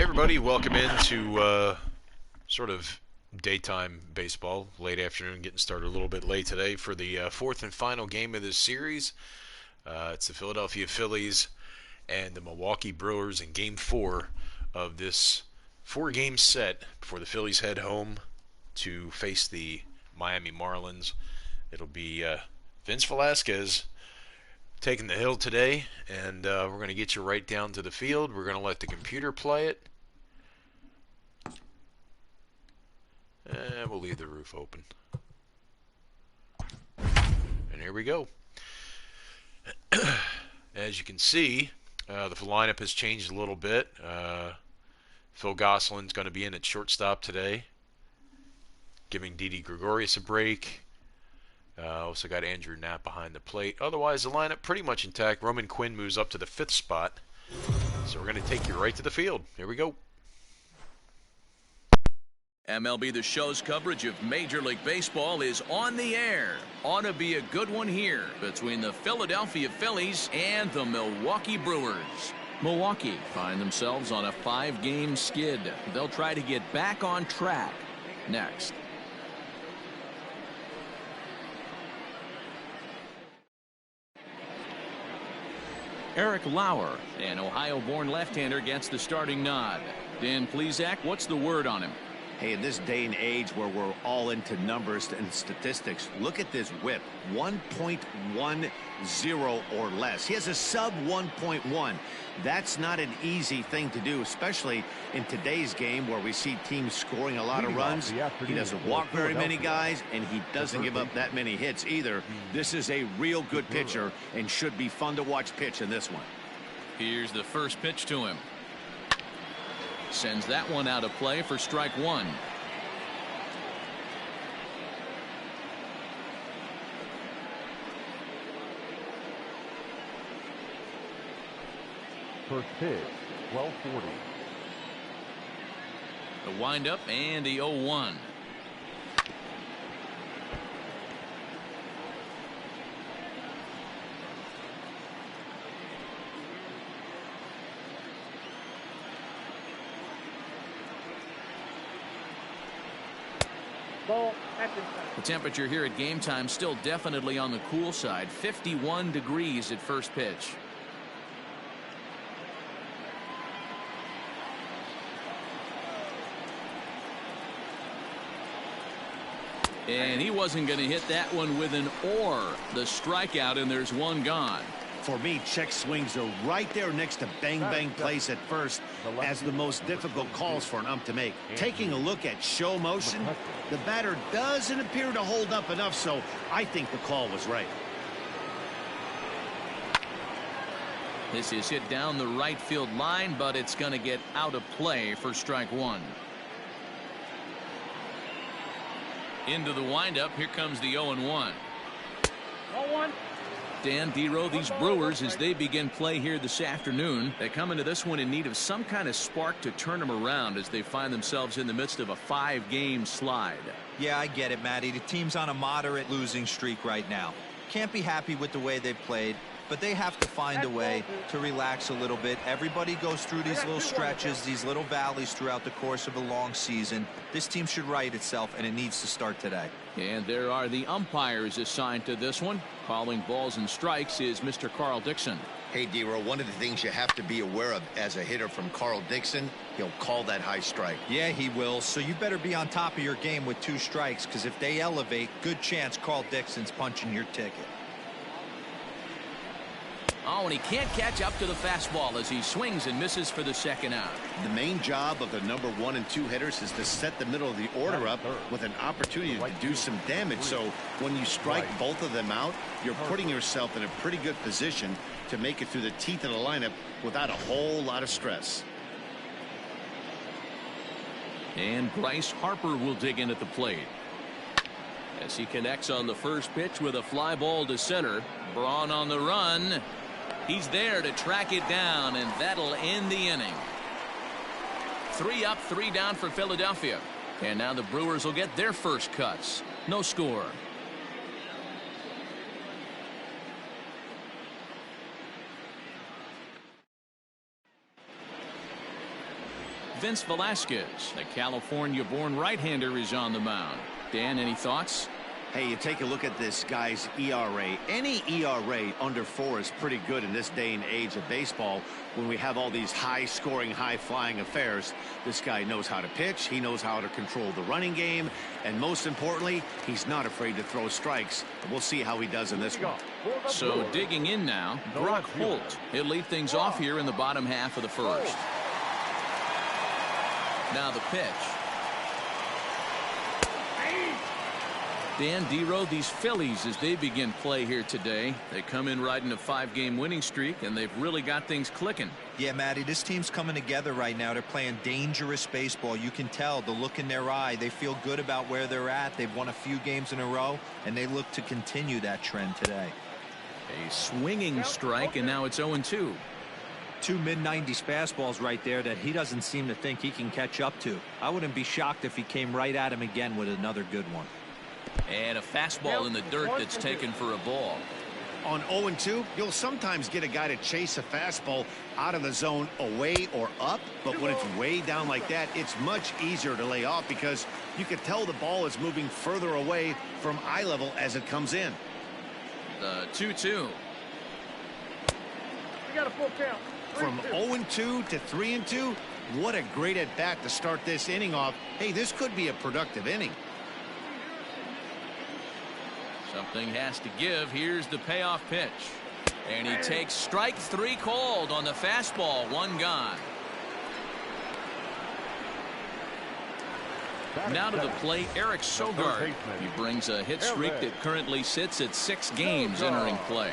Everybody, welcome into sort of daytime baseball, late afternoon, getting started a little bit late today for the fourth and final game of this series. It's the Philadelphia Phillies and the Milwaukee Brewers in Game 4 of this four-game set before the Phillies head home to face the Miami Marlins. It'll be Vince Velasquez taking the hill today, and we're going to get you right down to the field. We're going to let the computer play it. And we'll leave the roof open. And here we go. As you can see, the lineup has changed a little bit. Phil Gosselin's going to be in at shortstop today, giving Didi Gregorius a break. Also got Andrew Knapp behind the plate. Otherwise, the lineup pretty much intact. Roman Quinn moves up to the 5th spot. So we're going to take you right to the field. Here we go. MLB The Show's coverage of Major League Baseball is on the air. Ought to be a good one here between the Philadelphia Phillies and the Milwaukee Brewers. Milwaukee find themselves on a 5-game skid. They'll try to get back on track next. Eric Lauer, an Ohio-born left-hander, gets the starting nod. Dan Plesac, what's the word on him? Hey, in this day and age where we're all into numbers and statistics, look at this whip, 1.10 or less. He has a sub 1.1. That's not an easy thing to do, especially in today's game where we see teams scoring a lot of runs. He doesn't walk very many guys, and he doesn't give up that many hits either. This is a real good pitcher and should be fun to watch pitch in this one. Here's the first pitch to him. Sends that one out of play for strike one. First pitch, 12:40. The windup and the 0-1. The temperature here at game time still definitely on the cool side. 51 degrees at first pitch. And he wasn't going to hit that one with an or. The strikeout, and there's one gone. For me, check swings are right there next to bang plays at first as the most difficult calls for an ump to make. Taking a look at show motion, the batter doesn't appear to hold up enough, so I think the call was right. This is hit down the right field line, but it's going to get out of play for strike one. Into the windup, here comes the 0-1. 0-1. Dan Dero, these Brewers, as they begin play here this afternoon, they come into this one in need of some kind of spark to turn them around as they find themselves in the midst of a 5-game slide. Yeah, I get it, Matty. The team's on a moderate losing streak right now. Can't be happy with the way they played, but they have to find a way to relax a little bit. Everybody goes through these little stretches, these little valleys throughout the course of a long season. This team should right itself, and it needs to start today. And there are the umpires assigned to this one. Calling balls and strikes is Mr. Carl Dixon. Hey, Dero, one of the things you have to be aware of as a hitter from Carl Dixon, he'll call that high strike. Yeah, he will. So you better be on top of your game with 2 strikes, because if they elevate, good chance Carl Dixon's punching your ticket. Oh, and he can't catch up to the fastball as he swings and misses for the second out. The main job of the number 1 and 2 hitters is to set the middle of the order up with an opportunity to do some damage. So when you strike both of them out, you're putting yourself in a pretty good position to make it through the teeth of the lineup without a whole lot of stress. And Bryce Harper will dig in at the plate as he connects on the first pitch with a fly ball to center. Braun on the run. He's there to track it down, and that'll end the inning. 3 up, 3 down for Philadelphia. And now the Brewers will get their first cuts. No score. Vince Velasquez. The California-born right-hander is on the mound. Dan, any thoughts? Hey, you take a look at this guy's ERA. Any ERA under 4 is pretty good in this day and age of baseball when we have all these high-scoring, high-flying affairs. This guy knows how to pitch. He knows how to control the running game. And most importantly, he's not afraid to throw strikes. We'll see how he does in this one. So digging in now, Brock Holt. He'll lead things off here in the bottom half of the first. Now the pitch. Dan Dero, these Phillies, as they begin play here today, they come in riding a 5-game winning streak, and they've really got things clicking. Yeah, Matty, this team's coming together right now. They're playing dangerous baseball. You can tell the look in their eye. They feel good about where they're at. They've won a few games in a row, and they look to continue that trend today. A swinging strike, and now it's 0-2. 2 mid-90s fastballs right there that he doesn't seem to think he can catch up to. I wouldn't be shocked if he came right at him again with another good one. And a fastball in the dirt that's taken for a ball. On 0-2, you'll sometimes get a guy to chase a fastball out of the zone away or up, but when it's way down like that, it's much easier to lay off because you can tell the ball is moving further away from eye level as it comes in. The 2-2. We got a full count. From 0-2 to 3-2, what a great at-bat to start this inning off. Hey, this could be a productive inning. Something has to give. Here's the payoff pitch. And he takes strike 3 called on the fastball. 1 gone. Now to the plate, Eric Sogard. He brings a hit streak that currently sits at 6 games entering play.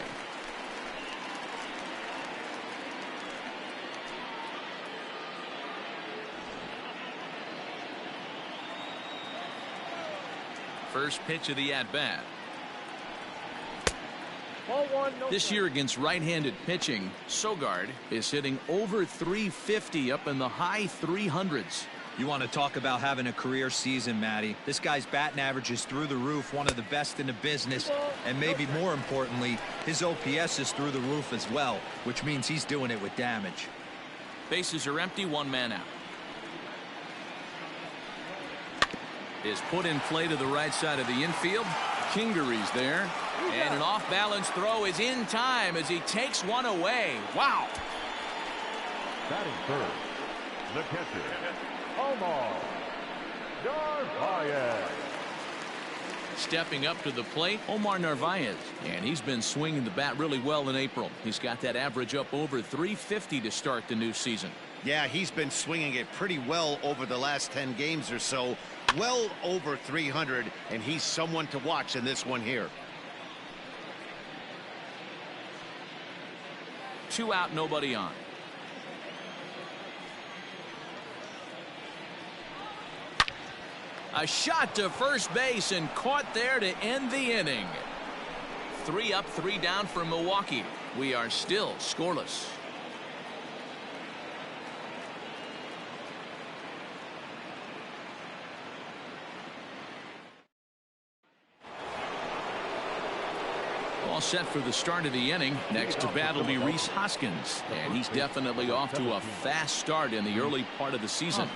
First pitch of the at-bat. This year against right-handed pitching, Sogard is hitting over 350 up in the high 300s. You want to talk about having a career season, Matty. This guy's batting average is through the roof, one of the best in the business, and maybe more importantly, his OPS is through the roof as well, which means he's doing it with damage. Bases are empty, 1 man out. Is put in play to the right side of the infield. Kingery's there. And an off-balance throw is in time as he takes one away. Wow. Batting third, the catcher, Omar Narvaez. Stepping up to the plate, Omar Narvaez. And he's been swinging the bat really well in April. He's got that average up over 350 to start the new season. Yeah, he's been swinging it pretty well over the last 10 games or so. Well over 300, and he's someone to watch in this one here. 2 out, nobody on. A shot to first base and caught there to end the inning. 3 up, 3 down for Milwaukee. We are still scoreless. All set for the start of the inning. Next to bat will be Rhys Hoskins, and he's definitely off to a fast start in the early part of the season.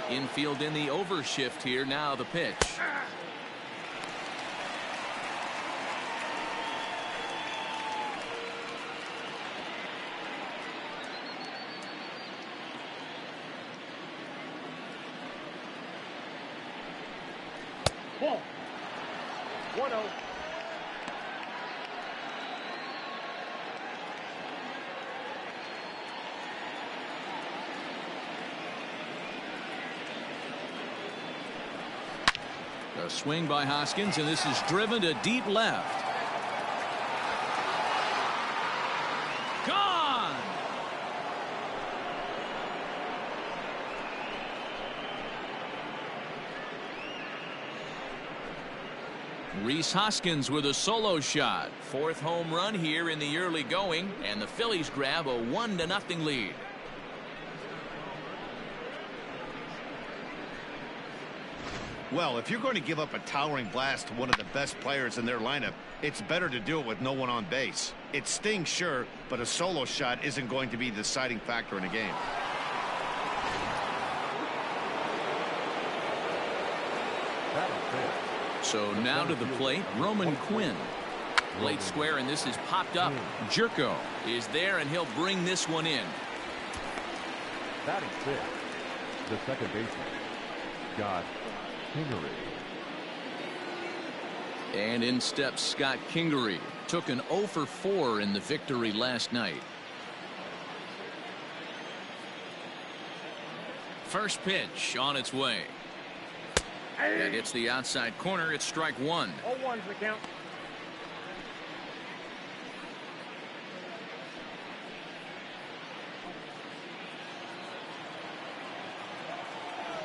Infield in the overshift here. Now the pitch. Ball. 1-0. A swing by Hoskins, and this is driven to deep left. Gone! Rhys Hoskins with a solo shot. 4th home run here in the early going, and the Phillies grab a 1-0 lead. Well, if you're going to give up a towering blast to one of the best players in their lineup, it's better to do it with no one on base. It stings, sure, but a solo shot isn't going to be the deciding factor in a game. So now to the plate, Roman Quinn. Late square, and this is popped up. Jerko is there, and he'll bring this one in. Batting fifth, the second baseman, Scott Kingery. And in steps Scott Kingery. Took an 0 for 4 in the victory last night. First pitch on its way. That hits the outside corner. It's strike one. 0-1's the count.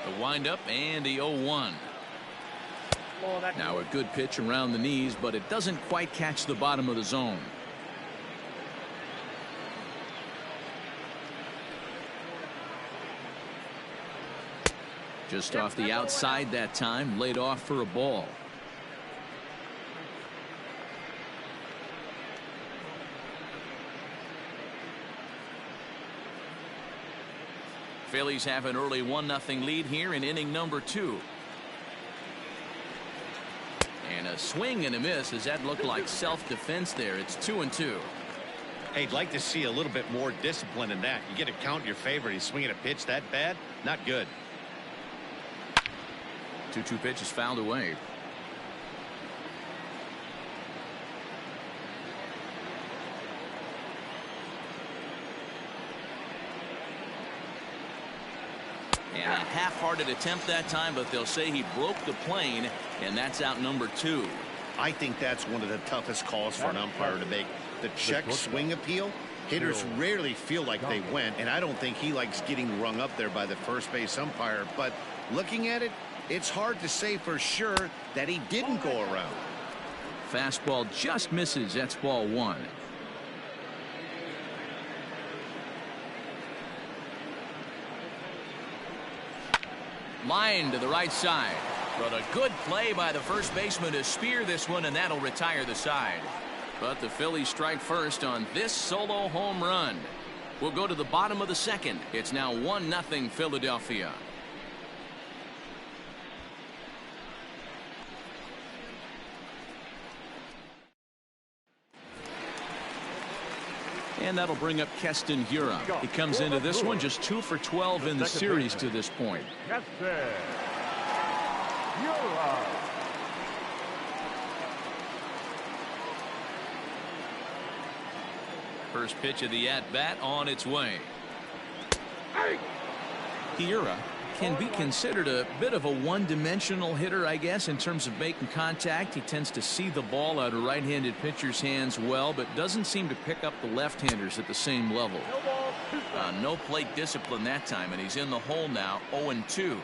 The windup and the 0-1. Now a good pitch around the knees, but it doesn't quite catch the bottom of the zone. Just off the outside that time, laid off for a ball. Phillies have an early 1-0 lead here in inning number 2. And a swing and a miss, as that looked like self-defense there. It's 2-2. Hey, I'd like to see a little bit more discipline in that. You get a count in your favor. He's swinging a pitch that bad. Not good. 2-2 pitch is fouled away. And a half-hearted attempt that time, but they'll say he broke the plane, and that's out number 2. I think that's one of the toughest calls for an umpire to make. The check swing appeal. Hitters rarely feel like they went, and I don't think he likes getting rung up there by the first base umpire. But looking at it, it's hard to say for sure that he didn't go around. Fastball just misses. That's ball 1. Line to the right side, but a good play by the first baseman to spear this one, and that'll retire the side. But the Phillies strike first on this solo home run. We'll go to the bottom of the second. It's now 1-0 Philadelphia. And that'll bring up Keston Hiura. He comes into this one just 2 for 12 in the series to this point. First pitch of the at-bat on its way. Hiura can be considered a bit of a one-dimensional hitter, I guess, in terms of making contact. He tends to see the ball out of right-handed pitchers' hands well, but doesn't seem to pick up the left-handers at the same level. No plate discipline that time, and he's in the hole now, 0-2.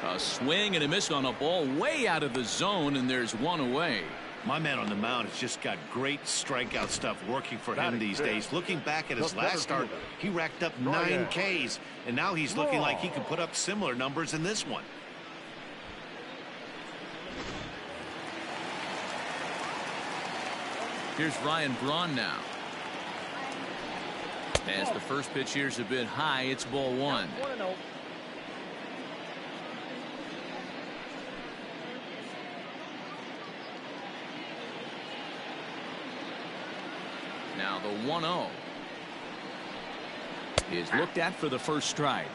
A swing and a miss on a ball way out of the zone, and there's one away. My man on the mound has just got great strikeout stuff working for him these days. Looking back at his last start, he racked up 9 Ks, and now he's looking like he can put up similar numbers in this one. Here's Ryan Braun now. As the first pitch here's a bit high, it's ball 1. Now the 1-0 is looked at for the first strike.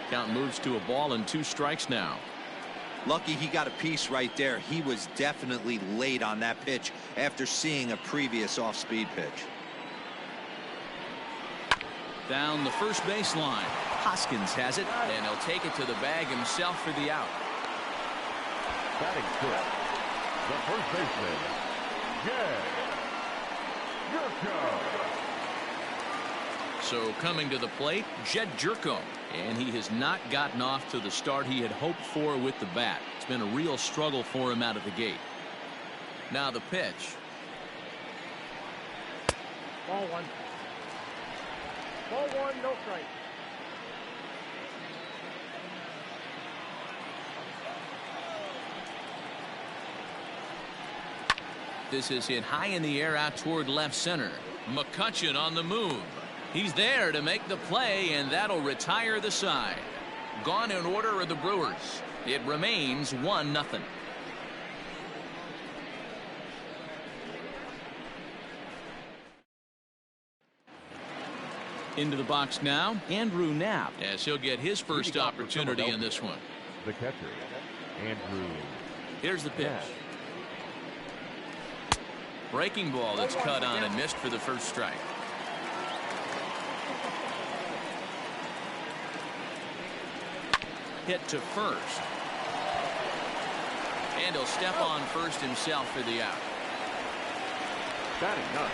Count moves to a ball and 2 strikes now. Lucky he got a piece right there. He was definitely late on that pitch after seeing a previous off-speed pitch. Down the first baseline. Hoskins has it, and he'll take it to the bag himself for the out. Batting fifth, the first baseman, Jerko. So coming to the plate, Jed Jerko, and he has not gotten off to the start he had hoped for with the bat. It's been a real struggle for him out of the gate. Now the pitch. Ball one. Ball one, no strike. This is hit high in the air out toward left center. McCutchen on the move. He's there to make the play, and that'll retire the side. Gone in order are the Brewers. It remains 1-0. Into the box now, Andrew Knapp, as he'll get his first opportunity in this one. The catcher, Andrew. Here's the pitch. Breaking ball that's cut on and missed for the first strike. Hit to first. And he'll step on first himself for the out. Batting ninth,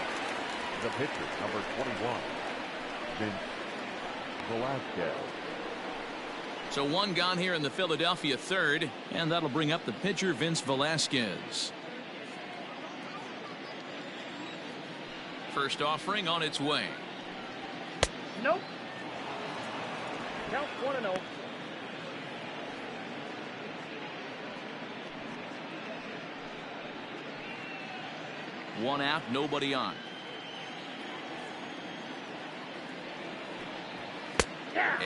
the pitcher, number 21, Vince Velasquez. So one gone here in the Philadelphia third, and that'll bring up the pitcher, Vince Velasquez. First offering on its way. Nope. Count 1-0. One out, nobody on.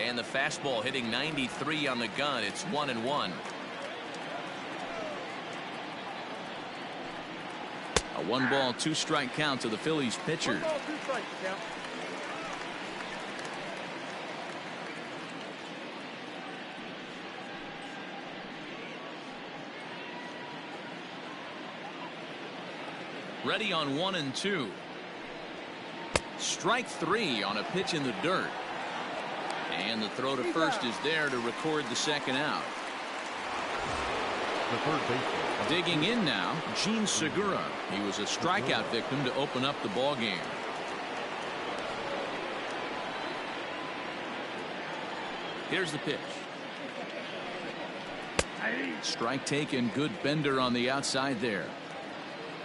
And the fastball hitting 93 on the gun. It's 1-1. A 1-ball, 2-strike count to the Phillies pitcher. 1 ball, 2 strikes, count. Ready on 1-2. Strike 3 on a pitch in the dirt. And the throw to first is there to record the second out. The third baseman. Digging in now, Gene Segura. He was a strikeout victim to open up the ball game. Here's the pitch. Strike taken, good bender on the outside there.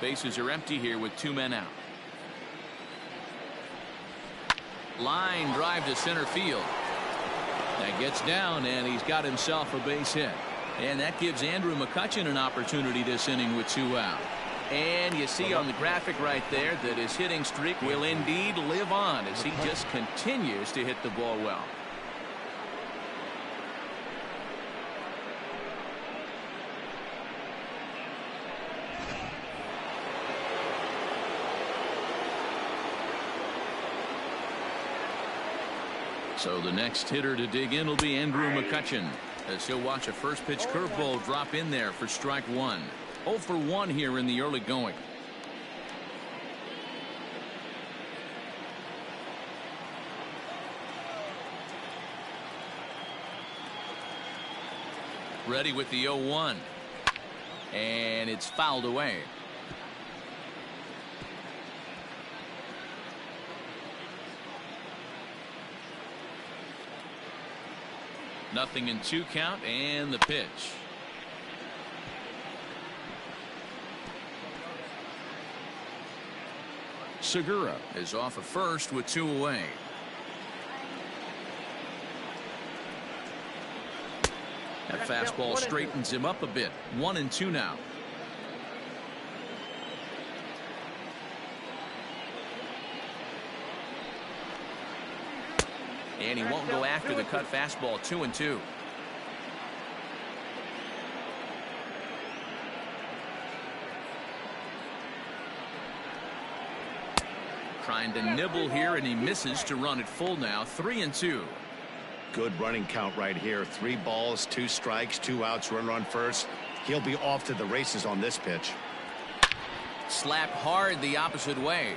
Bases are empty here with 2 men out. Line drive to center field. That gets down, and he's got himself a base hit. And that gives Andrew McCutchen an opportunity this inning with 2 out. And you see on the graphic right there that his hitting streak will indeed live on as he just continues to hit the ball well. So the next hitter to dig in will be Andrew McCutchen, as he'll watch a first pitch curveball drop in there for strike 1. 0 for 1 here in the early going. Ready with the 0-1. And it's fouled away. Nothing in 2 count, and the pitch. Segura is off at first with 2 away. That fastball straightens him up a bit. 1-2 now. And he won't go after the cut fastball. 2-2. Trying to nibble here, and he misses to run it full now. 3-2. Good running count right here. 3 balls, 2 strikes, 2 outs, runner on first. He'll be off to the races on this pitch. Slapped hard the opposite way.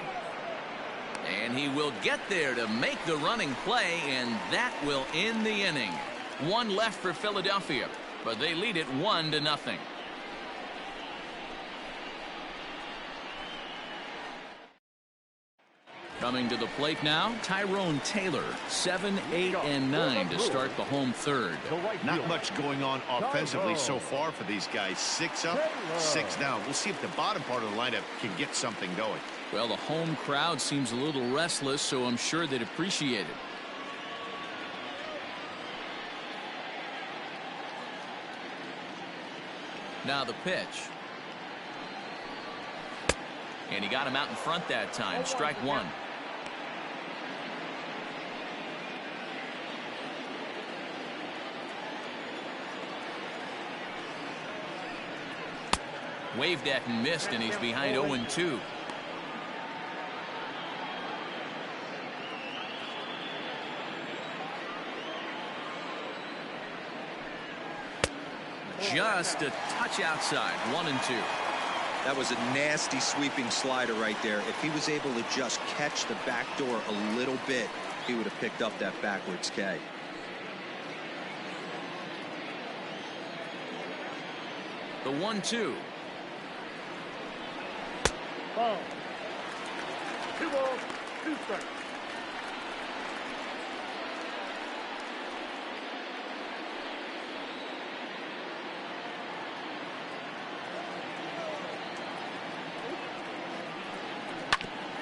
And he will get there to make the running play, and that will end the inning. 1 left for Philadelphia, but they lead it 1-0. Coming to the plate now, Tyrone Taylor, 7, 8, and 9 to start the home third. Not much going on offensively so far for these guys. 6 up, 6 down. We'll see if the bottom part of the lineup can get something going. Well, the home crowd seems a little restless, so I'm sure they'd appreciate it. Now the pitch. And he got him out in front that time. Strike one. Waved at and missed, and he's behind 0-2. Just a touch outside. 1-2. That was a nasty sweeping slider right there. If he was able to just catch the back door a little bit, he would have picked up that backwards K. The 1-2. Ball. 2 balls, 2 strikes.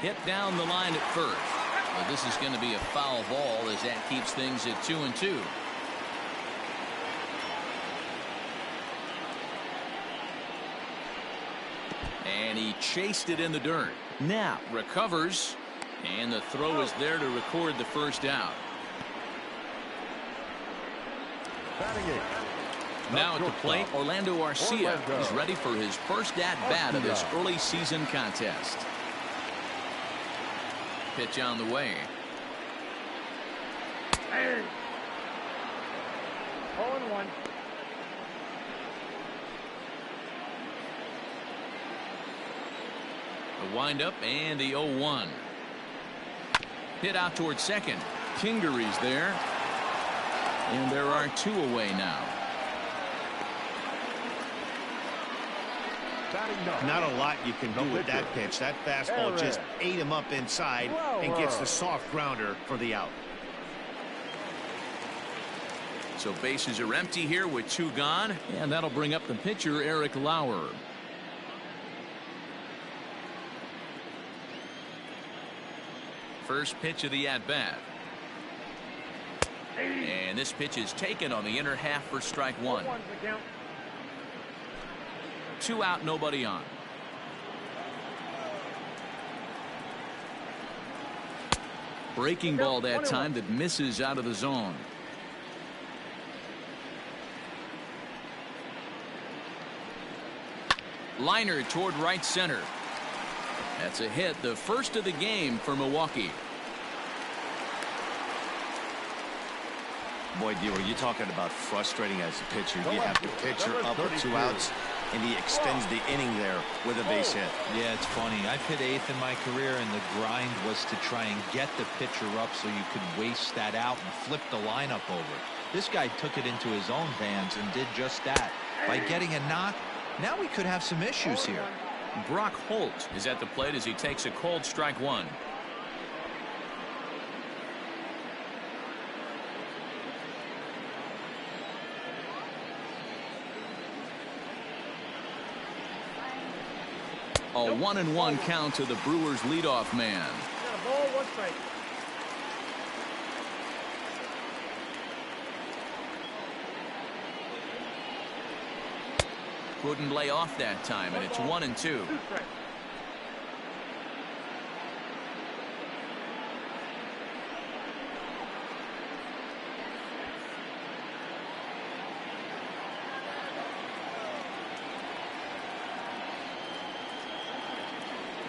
Hit down the line at first. Well, this is going to be a foul ball as that keeps things at 2-2. And he chased it in the dirt. Now recovers, and the throw is there to record the first out. Now at the plate, Orlando Arcia is ready for his first at-bat of this early season contest. Pitch on the way. Hey. 0-1. The windup and the 0-1. Hit out towards second. Kingery's there. And there are 2 away now. Not a lot you can do with that pitch. That fastball just ate him up inside and gets the soft grounder for the out. So bases are empty here with 2 gone, and that'll bring up the pitcher, Eric Lauer. First pitch of the at-bat. And this pitch is taken on the inner half for strike 1. 2 out, nobody on. Breaking ball that time that misses out of the zone. Liner toward right center. That's a hit, the first of the game for Milwaukee. Boy, Dewar, you're talking about frustrating as a pitcher. You have the pitcher up with 2 outs, and he extends the inning there with a base hit. Yeah, it's funny. I've hit 8th in my career, and the grind was to try and get the pitcher up so you could waste that out and flip the lineup over. This guy took it into his own hands and did just that. By getting a knock, now we could have some issues here. Brock Holt is at the plate as he takes a cold strike 1. A 1-1 count to the Brewers leadoff man. Got a ball, 1 strike. Couldn't lay off that time, and it's 1-2. 2 strikes.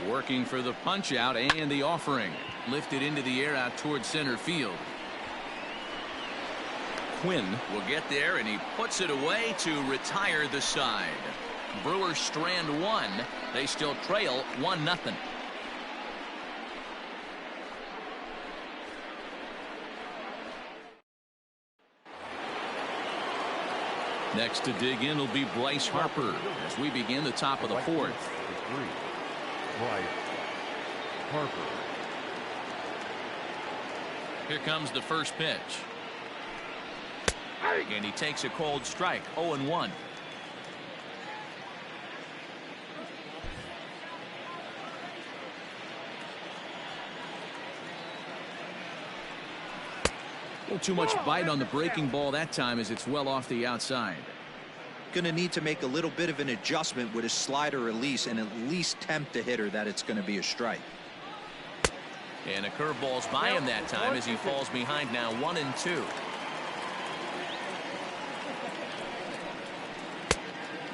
Working for the punch out and the offering. Lifted into the air out towards center field. Quinn will get there, and he puts it away to retire the side. Brewers strand 1. They still trail 1-0. Next to dig in will be Bryce Harper as we begin the top of the 4th. Bryce Harper. Here comes the first pitch. And he takes a cold strike. 0-1. A little too much bite on the breaking ball that time as it's well off the outside. Going to need to make a little bit of an adjustment with his slider release and at least tempt the hitter that it's going to be a strike. And a curveball's by him that time as he falls behind now 1-2.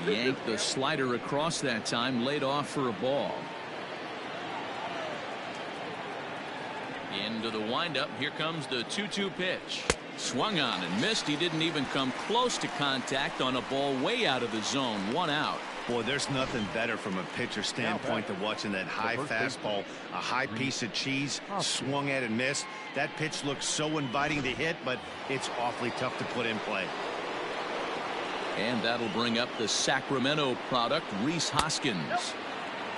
Yanked the slider across that time, laid off for a ball. Into the windup. Here comes the 2-2 pitch. Swung on and missed. He didn't even come close to contact on a ball way out of the zone. 1 out. Boy, there's nothing better from a pitcher standpoint than watching that high fastball, a high piece of cheese, swung at and missed. That pitch looks so inviting to hit, but it's awfully tough to put in play. And that'll bring up the Sacramento product, Rhys Hoskins.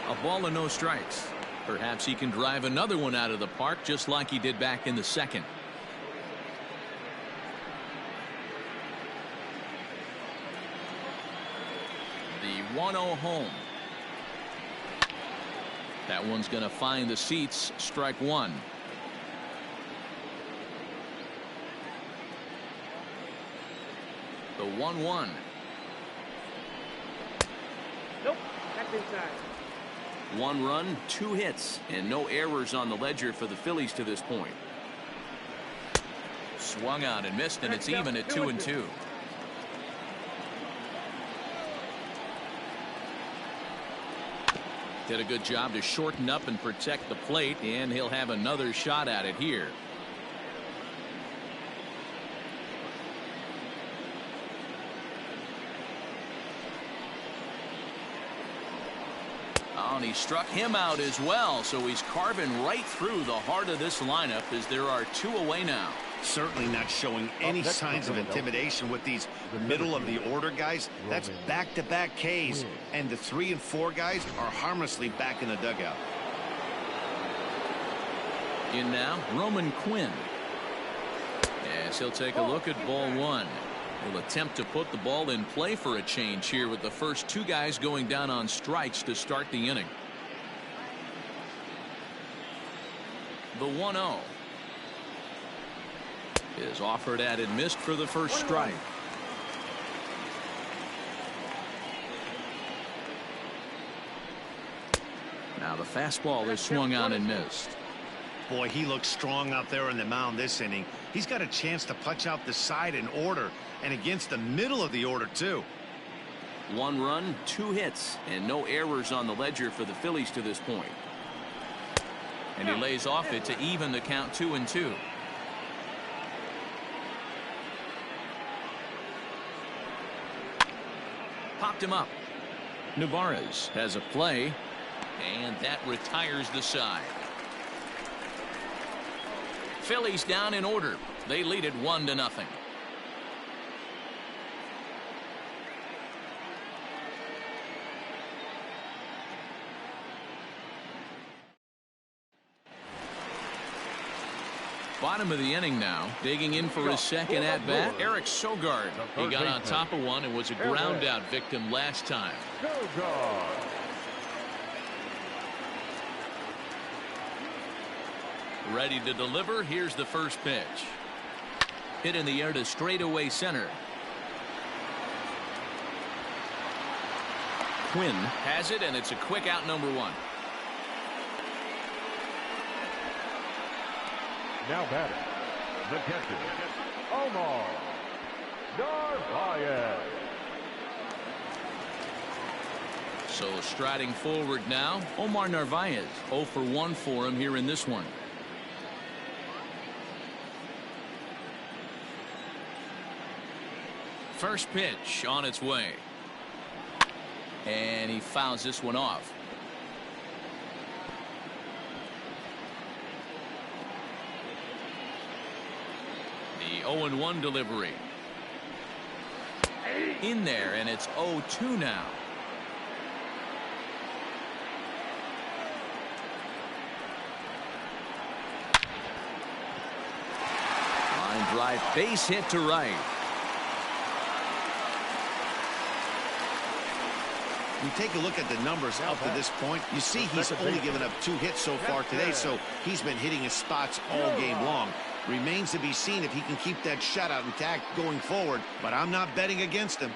A ball and no strikes. Perhaps he can drive another one out of the park just like he did back in the second. The 1-0 home. That one's going to find the seats. Strike one. The 1-1. Nope, that's inside. 1 run, 2 hits, and no errors on the ledger for the Phillies to this point. Swung on and missed, and it's even at 2-2. Did a good job to shorten up and protect the plate, and he'll have another shot at it here. And he struck him out as well, so he's carving right through the heart of this lineup as there are 2 away now. Certainly not showing any signs of intimidation with these middle of the order guys. That's back-to-back Ks, and the 3 and 4 guys are harmlessly back in the dugout. In now, Roman Quinn. As he'll take a look at ball 1. Will attempt to put the ball in play for a change here with the first 2 guys going down on strikes to start the inning. The 1-0 is offered at and missed for the first strike. Now the fastball is swung on and missed. Boy, he looks strong out there on the mound this inning. He's got a chance to punch out the side in order, and against the middle of the order too. 1 run, 2 hits, and no errors on the ledger for the Phillies to this point. And he lays off it to even the count 2-2. Popped him up. Navarez has a play, and that retires the side. Phillies down in order. They lead it 1-0. Bottom of the inning now, digging in for his second at bat, Eric Sogard. He got on top of one and was a ground out victim last time. Ready to deliver. Here's the first pitch. Hit in the air to straightaway center. Quinn has it, and it's a quick out, number 1. Now batting, the catcher, Omar Narvaez. So striding forward now, Omar Narvaez. 0 for 1 for him here in this one. First pitch on its way. And he fouls this one off. The 0-1 delivery. In there, and it's 0-2 now. Line drive, base hit to right. You take a look at the numbers up to this point, you see he's only given up 2 hits so far today, so he's been hitting his spots all game long. Remains to be seen if he can keep that shutout intact going forward, but I'm not betting against him.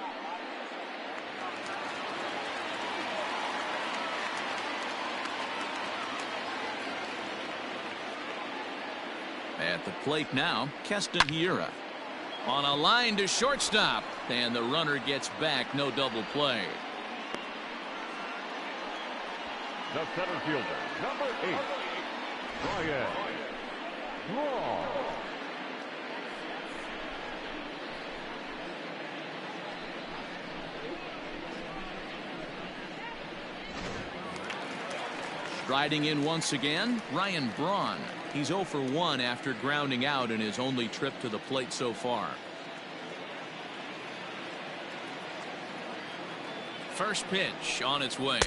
At the plate now, Keston Hiura. On a line to shortstop, and the runner gets back, no double play. The center fielder, number 8, Ryan Braun. Striding in once again, Ryan Braun. He's 0 for 1 after grounding out in his only trip to the plate so far. First pitch on its way.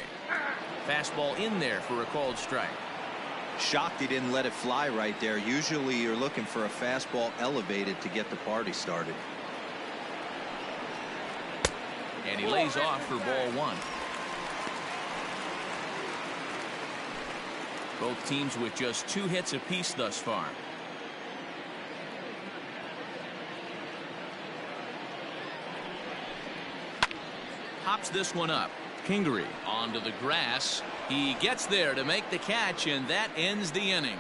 Fastball in there for a called strike. Shocked he didn't let it fly right there. Usually you're looking for a fastball elevated to get the party started. And he lays off for ball 1. Both teams with just 2 hits apiece thus far. Hops this one up. Kingery onto the grass. He gets there to make the catch, and that ends the inning.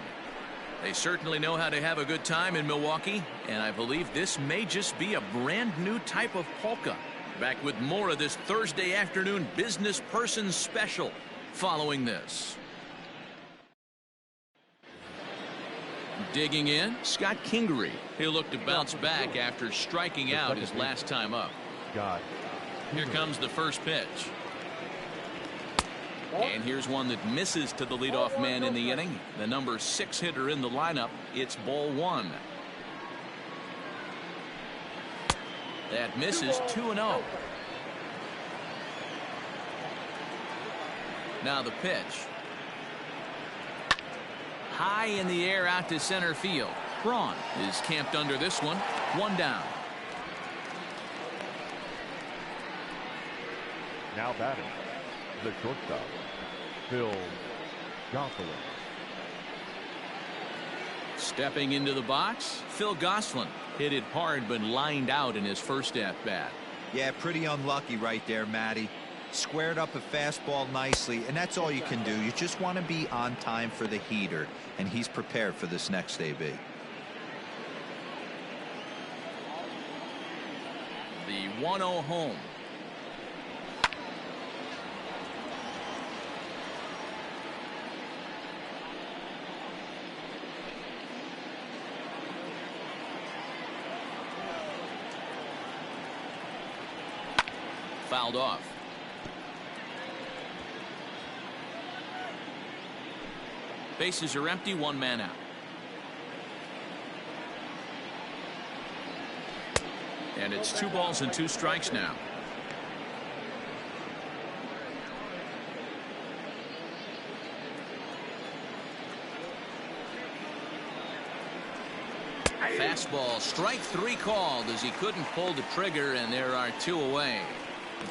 They certainly know how to have a good time in Milwaukee, and I believe this may just be a brand new type of polka. Back with more of this Thursday afternoon business person special following this. Digging in, Scott Kingery. He'll look to bounce back after striking out his last time up. Here comes the first pitch. And here's one that misses to the leadoff man in the inning. The number 6 hitter in the lineup. It's ball 1. That misses 2-0. Now the pitch. High in the air out to center field. Braun is camped under this one. 1 down. Now batting, the shortstop, Bilskie. Stepping into the box, Phil Gosselin. Hit it hard but lined out in his first at-bat. Yeah, pretty unlucky right there, Matty. Squared up a fastball nicely, and that's all you can do. You just want to be on time for the heater, and he's prepared for this next AB. The 1-0 home. Fouled off. Bases are empty, 1 man out. And it's 2 balls and 2 strikes now. Fastball, strike 3 called as he couldn't pull the trigger, and there are 2 away.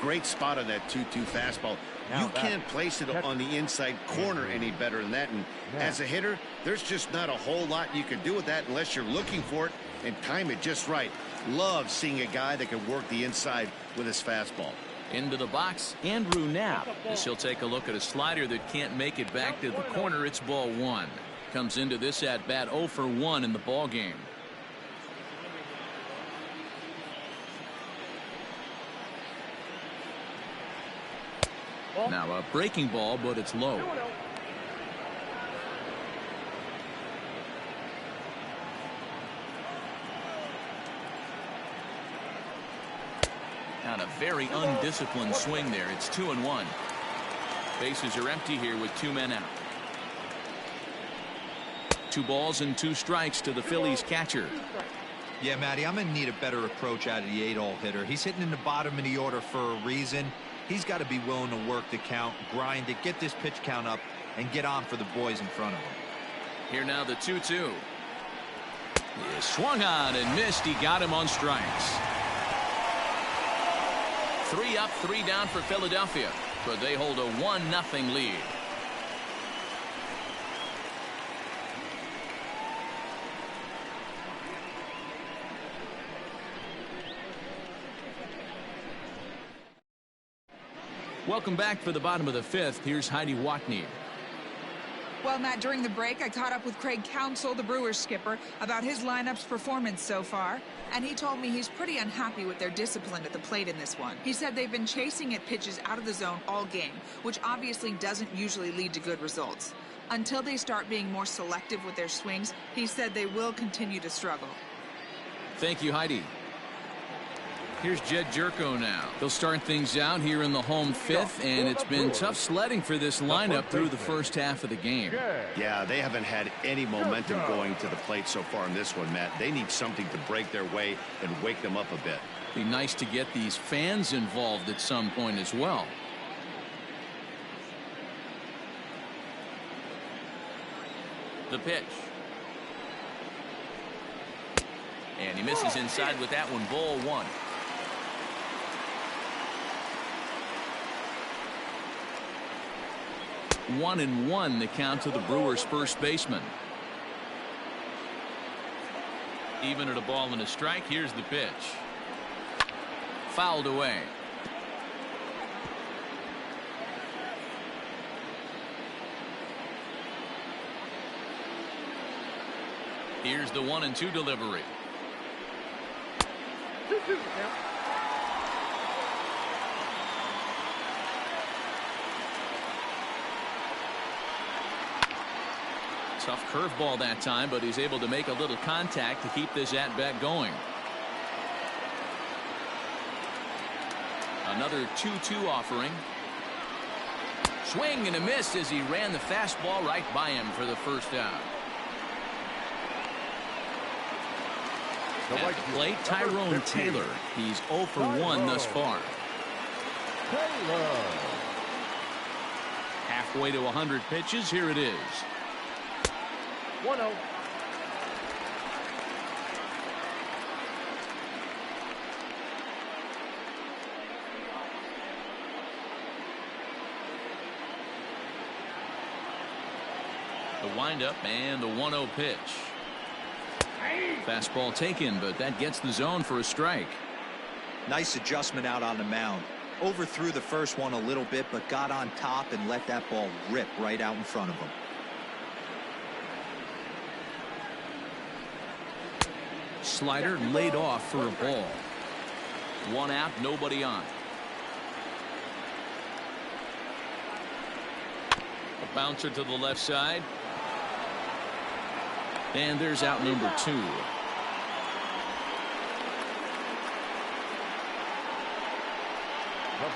Great spot on that 2-2 fastball. You can't place it on the inside corner any better than that. And as a hitter, there's just not a whole lot you can do with that unless you're looking for it and time it just right. Love seeing a guy that can work the inside with his fastball. Into the box, Andrew Knapp, as he'll take a look at a slider that can't make it back to the corner. It's ball 1. Comes into this at bat 0 for 1 in the ball game. Now a breaking ball, but it's low. And a very undisciplined swing there. It's 2-1. Bases are empty here with 2 men out. 2 balls and 2 strikes to the Phillies catcher. Yeah, Matty, I'm going to need a better approach out of the 8-hole hitter. He's hitting in the bottom of the order for a reason. He's got to be willing to work the count, grind it, get this pitch count up, and get on for the boys in front of him. Here now the 2-2. He swung on and missed. He got him on strikes. 3 up, 3 down for Philadelphia, but they hold a 1-0 lead. Welcome back for the bottom of the 5th. Here's Heidi Watney. Well, Matt, during the break, I caught up with Craig Counsell, the Brewers skipper, about his lineup's performance so far, and he told me he's pretty unhappy with their discipline at the plate in this one. He said they've been chasing at pitches out of the zone all game, which obviously doesn't usually lead to good results. Until they start being more selective with their swings, he said they will continue to struggle. Thank you, Heidi. Here's Jed Jerko now. They'll start things out here in the home 5th, and it's been tough sledding for this lineup through the first half of the game. Yeah, they haven't had any momentum going to the plate so far in this one, Matt. They need something to break their way and wake them up a bit. Be nice to get these fans involved at some point as well. The pitch. And he misses inside with that one. Ball 1. 1-1 the count to the Brewers first baseman. Even at a ball and a strike. Here's the pitch. Fouled away. Here's the 1-2 delivery. Tough curveball that time, but he's able to make a little contact to keep this at-bat going. Another 2-2 offering. Swing and a miss as he ran the fastball right by him for the first out. At the plate, Tyrone Taylor. He's 0 for 1 thus far. Halfway to 100 pitches. Here it is. 1-0. The windup and the 1-0 pitch. Fastball taken, but that gets the zone for a strike. Nice adjustment out on the mound. Overthrew the first one a little bit, but got on top and let that ball rip right out in front of him. Slider laid off for a ball. 1 out, nobody on. A bouncer to the left side. And there's out number 2. The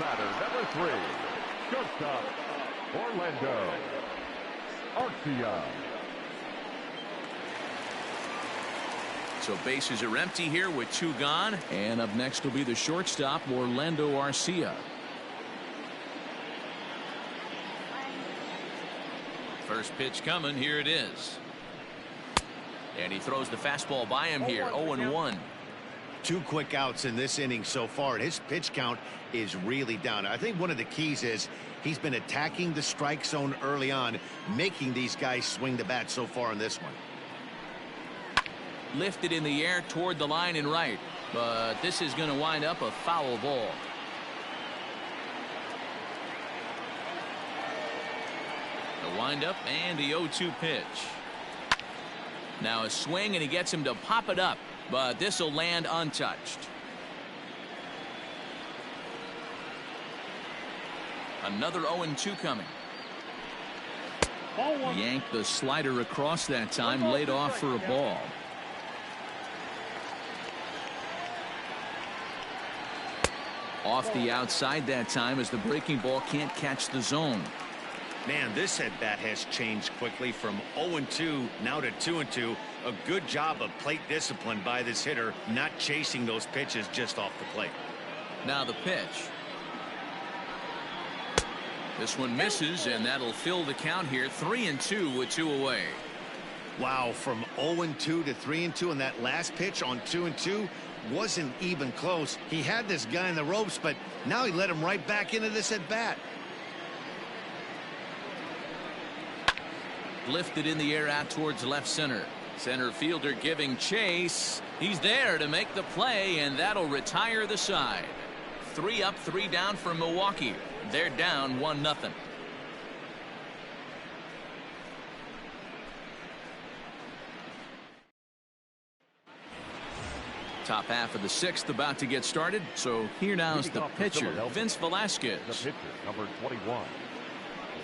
batter, number 3, shortstop, Orlando Arcia. So bases are empty here with 2 gone. And up next will be the shortstop, Orlando Arcia. First pitch coming. Here it is. And he throws the fastball by him here. 0-1. 2 quick outs in this inning so far, and his pitch count is really down. I think one of the keys is he's been attacking the strike zone early on, making these guys swing the bat so far in this one. Lifted in the air toward the line and right, but this is going to wind up a foul ball. The windup and the 0-2 pitch. Now a swing, and he gets him to pop it up, but this will land untouched. Another 0-2 coming. Yanked the slider across that time, laid off for a ball. Off the outside that time as the breaking ball can't catch the zone. Man, this at bat has changed quickly from 0-2 now to 2-2. A good job of plate discipline by this hitter, not chasing those pitches just off the plate. Now the pitch. This one misses, and that'll fill the count here. 3-2 with 2 away. Wow, from 0-2 to 3-2, and that last pitch on 2-2 wasn't even close. He had this guy in the ropes, but now he let him right back into this at bat. Lifted in the air out towards left center. Center fielder giving chase. He's there to make the play, and that'll retire the side. 3 up, 3 down for Milwaukee. They're down 1-0. Top half of the 6th about to get started. So here now is the pitcher, Vince Velasquez. The pitcher, number 21,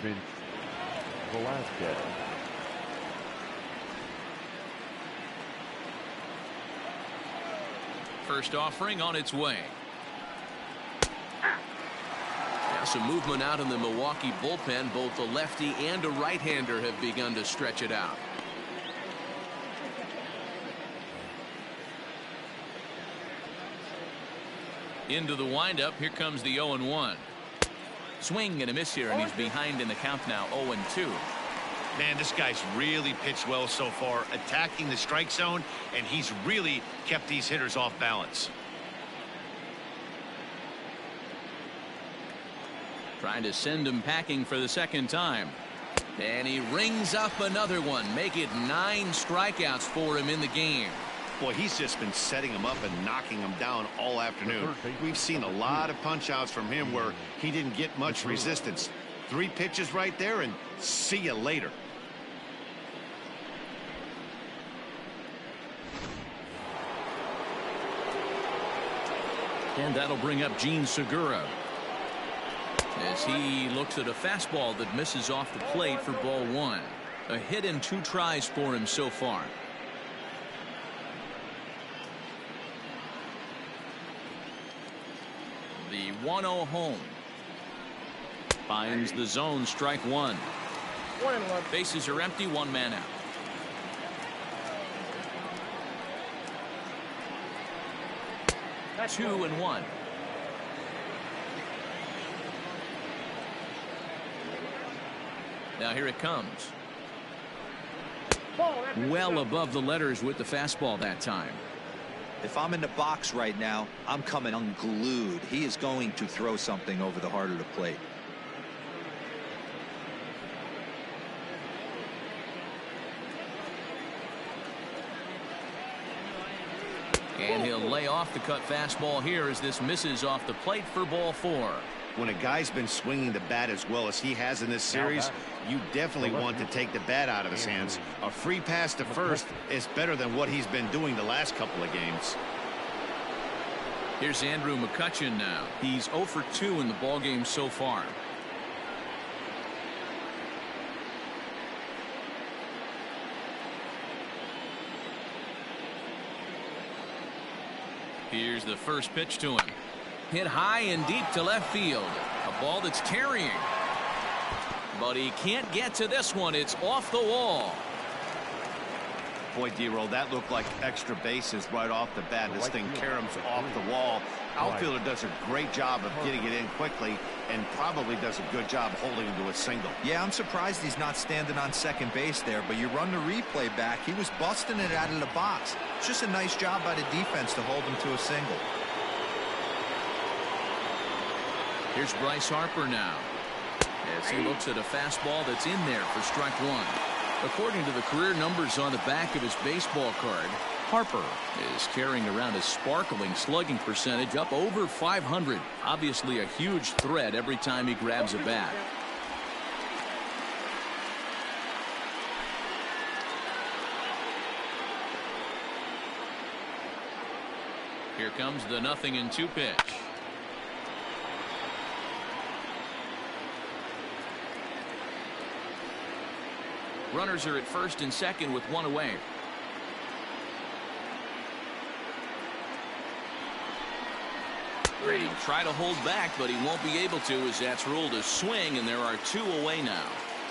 Vince Velasquez. First offering on its way. Now some movement out in the Milwaukee bullpen. Both a lefty and a right-hander have begun to stretch it out. Into the windup. Here comes the 0-1. Swing and a miss here, and he's behind in the count now, 0-2. Man, this guy's really pitched well so far, attacking the strike zone, and he's really kept these hitters off balance. Trying to send him packing for the second time. And he rings up another one. Make it 9 strikeouts for him in the game. Boy, he's just been setting him up and knocking him down all afternoon. We've seen a lot of punch outs from him where he didn't get much resistance. 3 pitches right there, and see you later. And that'll bring up Gene Segura as he looks at a fastball that misses off the plate for ball 1. A hit and 2 tries for him so far. The 1-0 home. Finds the zone, strike 1. Bases are empty, 1 man out. That's 2-1. Now here it comes. Well above the letters with the fastball that time. If I'm in the box right now, I'm coming unglued. He is going to throw something over the heart of the plate. And he'll lay off the cut fastball here as this misses off the plate for ball 4. When a guy's been swinging the bat as well as he has in this series, you definitely want to take the bat out of his hands. A free pass to first is better than what he's been doing the last couple of games. Here's Andrew McCutchen now. He's 0 for 2 in the ballgame so far. Here's the first pitch to him. Hit high and deep to left field. A ball that's carrying. But he can't get to this one. It's off the wall. Boy, D-Roll, that looked like extra bases right off the bat. This thing caroms off the wall. Outfielder does a great job of getting it in quickly and probably does a good job holding him to a single. Yeah, I'm surprised he's not standing on second base there, but you run the replay back. He was busting it out of the box. It's just a nice job by the defense to hold him to a single. Here's Bryce Harper now as he looks at a fastball that's in there for strike 1. According to the career numbers on the back of his baseball card, Harper is carrying around a sparkling slugging percentage up over 500. Obviously a huge threat every time he grabs a bat. Here comes the 0-2 pitch. Runners are at first and second with 1 away. Brady will try to hold back, but he won't be able to as that's ruled a swing, and there are 2 away now.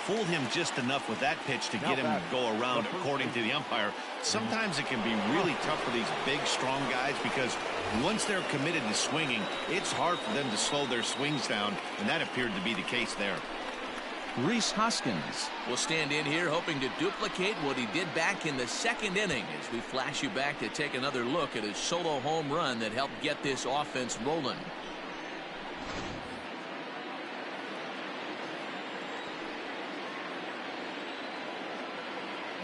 Fooled him just enough with that pitch to get him to go around, according to the umpire. Sometimes it can be really tough for these big, strong guys because once they're committed to swinging, it's hard for them to slow their swings down, and that appeared to be the case there. Rhys Hoskins will stand in here hoping to duplicate what he did back in the second inning as we flash you back to take another look at his solo home run that helped get this offense rolling.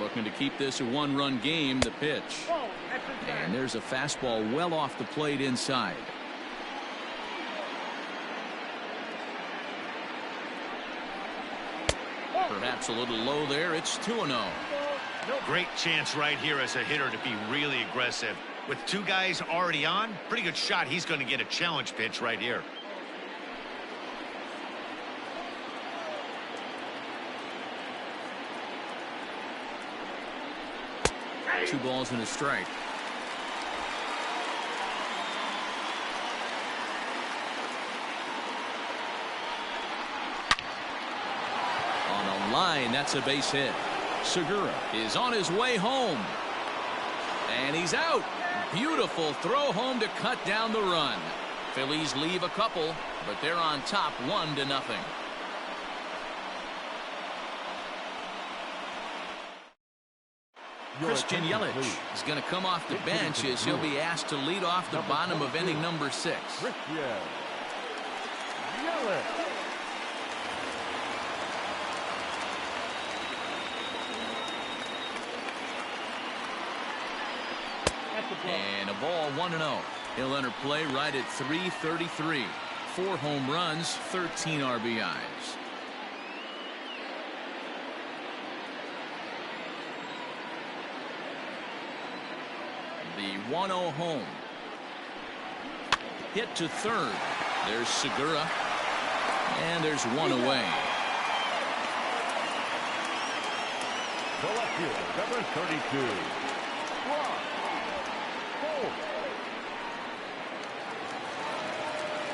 Looking to keep this a one-run game. The pitch. And there's a fastball well off the plate inside. Perhaps a little low there. It's 2-0. Great chance right here as a hitter to be really aggressive. With two guys already on, pretty good shot. He's going to get a challenge pitch right here. Two balls and a strike. On a line, that's a base hit. Segura is on his way home. And he's out. Beautiful throw home to cut down the run. Phillies leave a couple, but they're on top 1-0. Christian Yelich is going to come off the bench as he'll be asked to lead off the bottom of inning number 6. And a ball 1-0. He'll enter play right at 3:33. 4 home runs, 13 RBIs. The 1-0 home. Hit to third. There's Segura. And there's one away. Number 32.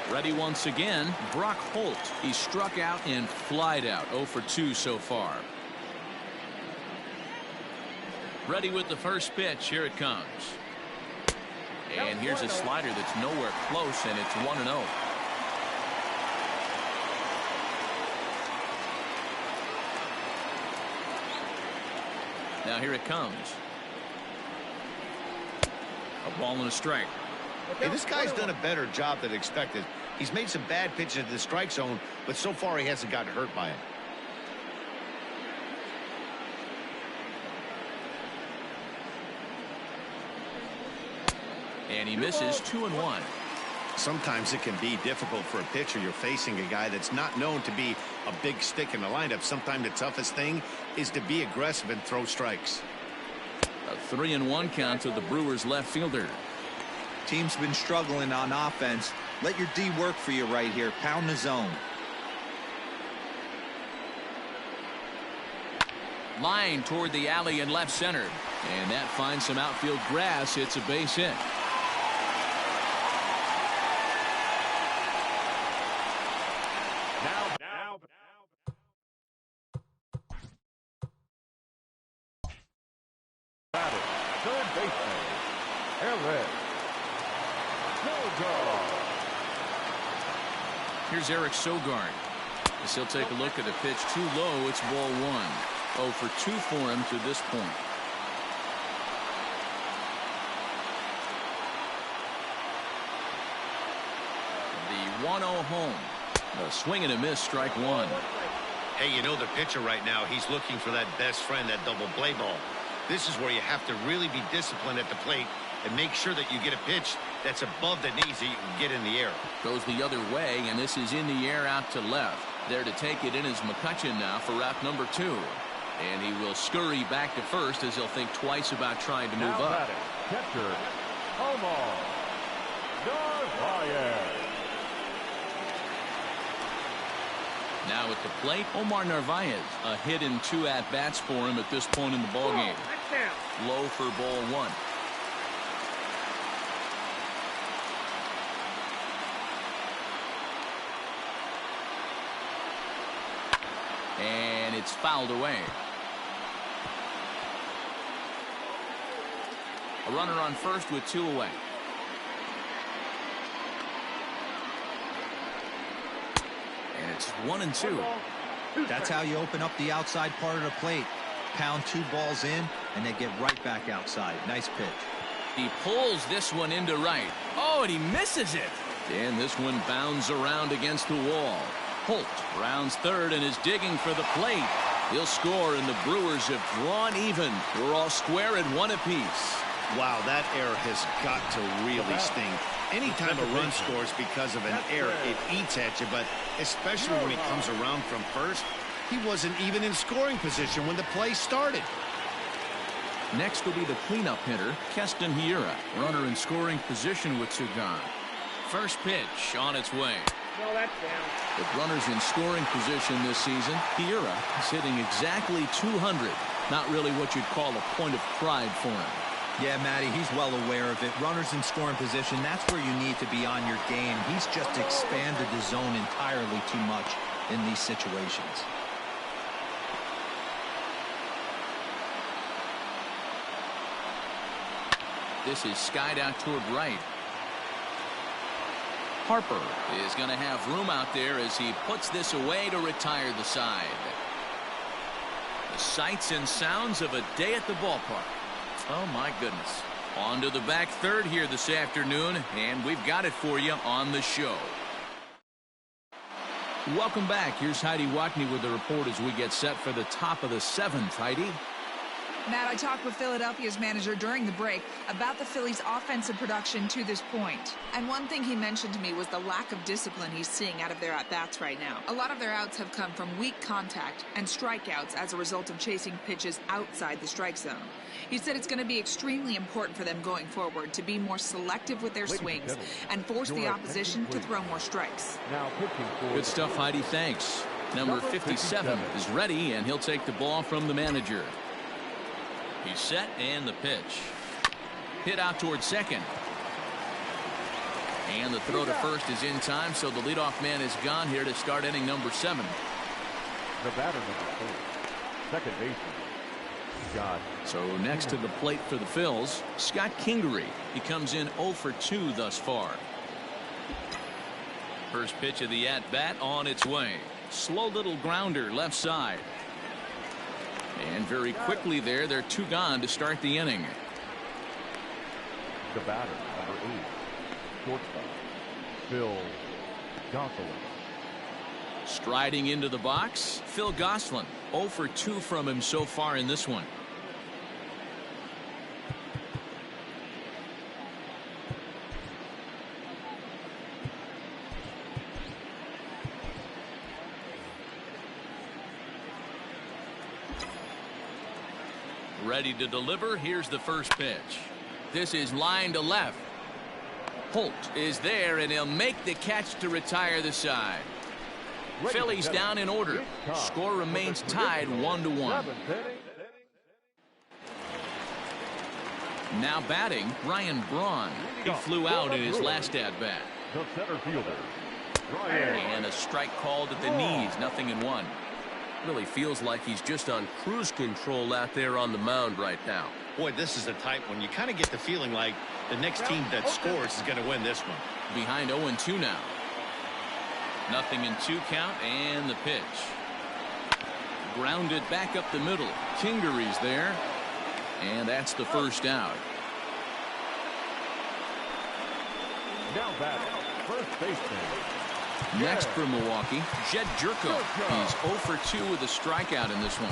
Ready once again, Brock Holt. He struck out and flied out. 0 for 2 so far. Ready with the first pitch. Here it comes. And here's a slider that's nowhere close, and it's 1-0. Now here it comes. A ball and a strike. Hey, this guy's done a better job than expected. He's made some bad pitches to the strike zone, but so far he hasn't gotten hurt by it. And he misses 2-1. Sometimes it can be difficult for a pitcher. You're facing a guy that's not known to be a big stick in the lineup. Sometimes the toughest thing is to be aggressive and throw strikes. A 3-1 count to the Brewers left fielder. Team's been struggling on offense. Let your D work for you right here. Pound the zone. Line toward the alley in left center. And that finds some outfield grass. It's a base hit. Third baseman, Eric. Here's Eric Sogard. As he'll take a look at a pitch too low. It's ball 1. 0 for 2 for him to this point. The 1-0 home. A swing and a miss, strike 1. Hey, you know the pitcher right now, he's looking for that best friend, that double play ball. This is where you have to really be disciplined at the plate and make sure that you get a pitch that's above the knees that you can get in the air. Goes the other way, and this is in the air out to left. There to take it in is McCutchen now for route number 2. And he will scurry back to first as he'll think twice about trying to move up. Catcher, Omar Narvaez. Now at the plate, Omar Narvaez. A hit and 2 at-bats for him at this point in the ballgame. Low for ball 1. And it's fouled away. A runner on first with 2 away. And it's 1-2. That's how you open up the outside part of the plate. Pound 2 balls in, and they get right back outside. Nice pitch. He pulls this one into right. Oh, and he misses it. And this one bounds around against the wall. Holt rounds third and is digging for the plate. He'll score, and the Brewers have drawn even. We're all square at 1 apiece. Wow, that error has got to really sting. Anytime a run scores because of an error, it eats at you, but especially when he comes around from first, he wasn't even in scoring position when the play started. Next will be the cleanup hitter, Keston Hiura. Runner in scoring position with 2 gone. First pitch on its way. No, that's down. With runners in scoring position this season, Hiura is hitting exactly 200. Not really what you'd call a point of pride for him. Yeah, Matty, he's well aware of it. Runners in scoring position, that's where you need to be on your game. He's just expanded the zone entirely too much in these situations. This is skied out toward right. Harper is going to have room out there as he puts this away to retire the side. The sights and sounds of a day at the ballpark. Oh, my goodness. On to the back third here this afternoon, and we've got it for you on the show. Welcome back. Here's Heidi Watney with the report as we get set for the top of the 7th. Heidi? Matt, I talked with Philadelphia's manager during the break about the Phillies' offensive production to this point. And one thing he mentioned to me was the lack of discipline he's seeing out of their at-bats right now. A lot of their outs have come from weak contact and strikeouts as a result of chasing pitches outside the strike zone. He said it's going to be extremely important for them going forward to be more selective with their swings and force the opposition to throw more strikes. Good stuff, Heidi. Thanks. Number 57 is ready, and he'll take the ball from the manager. He's set, and the pitch. Hit out toward second. And the throw to first is in time, so the leadoff man is gone here to start inning number 7. The batter, number 4, second baseman, Scott. So next to the plate for the Phils, Scott Kingery. He comes in 0 for 2 thus far. First pitch of the at-bat on its way. Slow little grounder left side. And very quickly they're 2 gone to start the inning. The batter, number 8, shortstop, Phil Gosselin. Striding into the box, Phil Gosselin. 0 for 2 from him so far in this one. Ready to deliver. Here's the first pitch. This is line to left. Holt is there, and he'll make the catch to retire the side. Phillies down in order. Score remains tied 1-1. Now batting, Ryan Braun. He flew out in his last at-bat. The center fielder, And a strike called at the knees. 0-1. Really feels like he's just on cruise control out there on the mound right now. Boy, this is a tight one. You kind of get the feeling like the next team that scores is going to win this one. Behind 0-2 now. 0-2 count, and the pitch. Grounded back up the middle. Kingery's there, and that's the first out. now batting, first baseman. Next for Milwaukee, Jed Jerko. He's 0 for 2 with a strikeout in this one.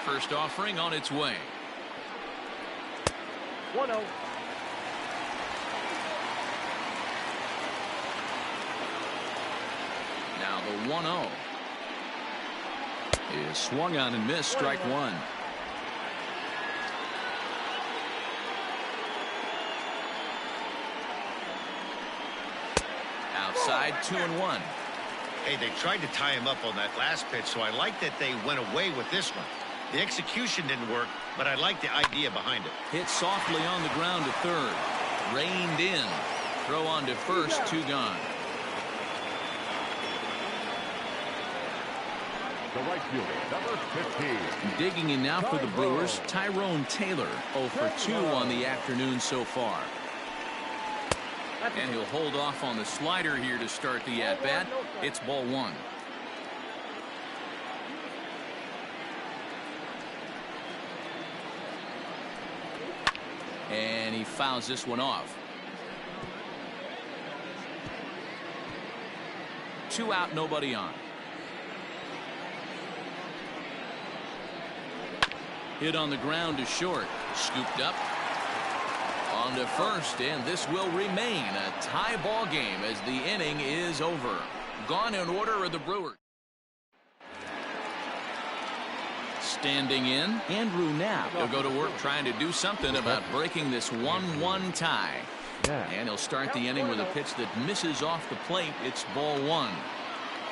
First offering on its way. 1-0. Now the 1-0 is swung on and missed. Strike 1. Outside 2-1. Hey, they tried to tie him up on that last pitch, so I like that they went away with this one. The execution didn't work, but I like the idea behind it. Hit softly on the ground to third. Reined in. Throw on to first. 2 gone. The right fielder, number 15. Digging in now for the Brewers, Tyrone Taylor, 0 for 2 on the afternoon so far. And he'll hold off on the slider here to start the at-bat. It's ball 1. And he fouls this one off. 2 out, nobody on. Hit on the ground to short. Scooped up. On to first, and this will remain a tie ball game as the inning is over. Gone in order are the Brewers. Standing in, Andrew Knapp. He'll go to work trying to do something about breaking this 1-1 tie. And he'll start the inning with a pitch that misses off the plate. It's ball 1.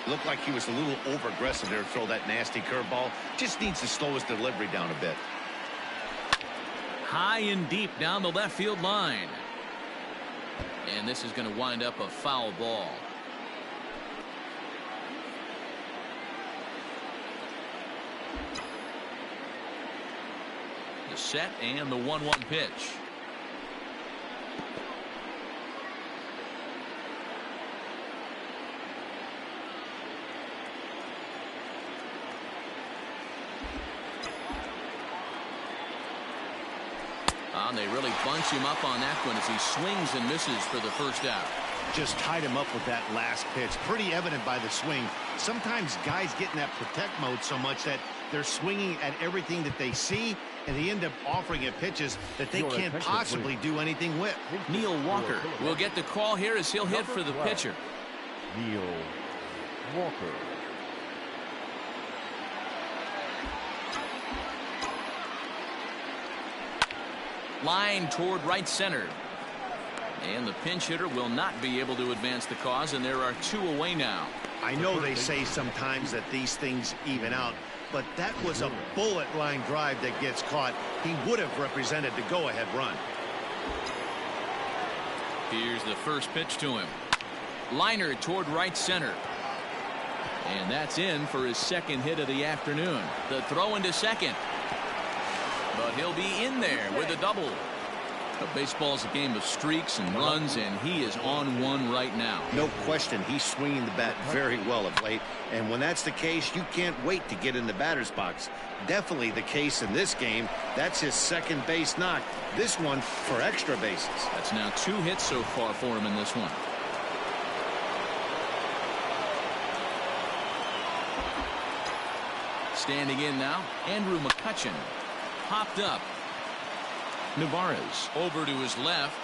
Looked like he was a little over aggressive there to throw that nasty curveball. Just needs to slow his delivery down a bit. High and deep down the left field line. And this is going to wind up a foul ball. The set and the 1-1 pitch. And they really bunch him up on that one as he swings and misses for the first out. Just tied him up with that last pitch. Pretty evident by the swing. Sometimes guys get in that protect mode so much that they're swinging at everything that they see, and they end up offering it pitches that they can't possibly do anything with. Neil Walker will get the call here as he'll hit for the pitcher. Neil Walker. Line toward right center. And the pinch hitter will not be able to advance the cause, and there are 2 away now. I know they say sometimes that these things even out, but that was a bullet line drive that gets caught. He would have represented the go-ahead run. Here's the first pitch to him. Liner toward right center. And that's in for his second hit of the afternoon. The throw into second. But he'll be in there with a double. But baseball's a game of streaks and runs, and he is on one right now. No question, he's swinging the bat very well of late. And when that's the case, you can't wait to get in the batter's box. Definitely the case in this game. That's his second base knock. This one for extra bases. That's now 2 hits so far for him in this one. Standing in now, Andrew McCutchen. Popped up. Navarez over to his left.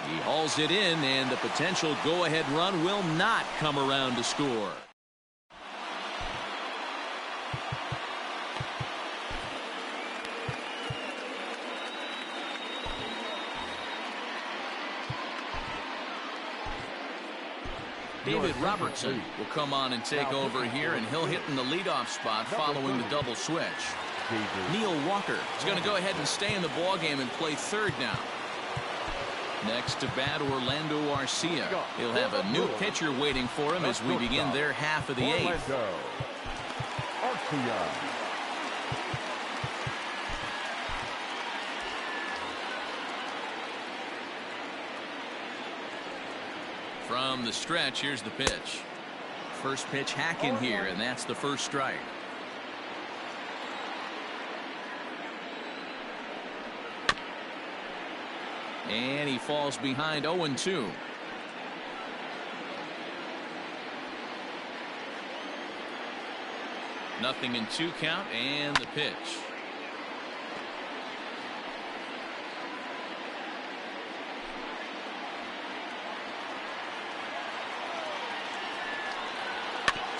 He hauls it in, and the potential go-ahead run will not come around to score. David Robertson will come on and take over here, and he'll hit in the leadoff spot following the double switch. Neil Walker is going to go ahead and stay in the ballgame and play third now. Next to bat, Orlando Arcia. He'll have a new pitcher waiting for him as we begin their half of the 8th. From the stretch, here's the pitch. First pitch hack in here, and that's the first strike. And he falls behind 0-2. Nothing in 2 count, and the pitch.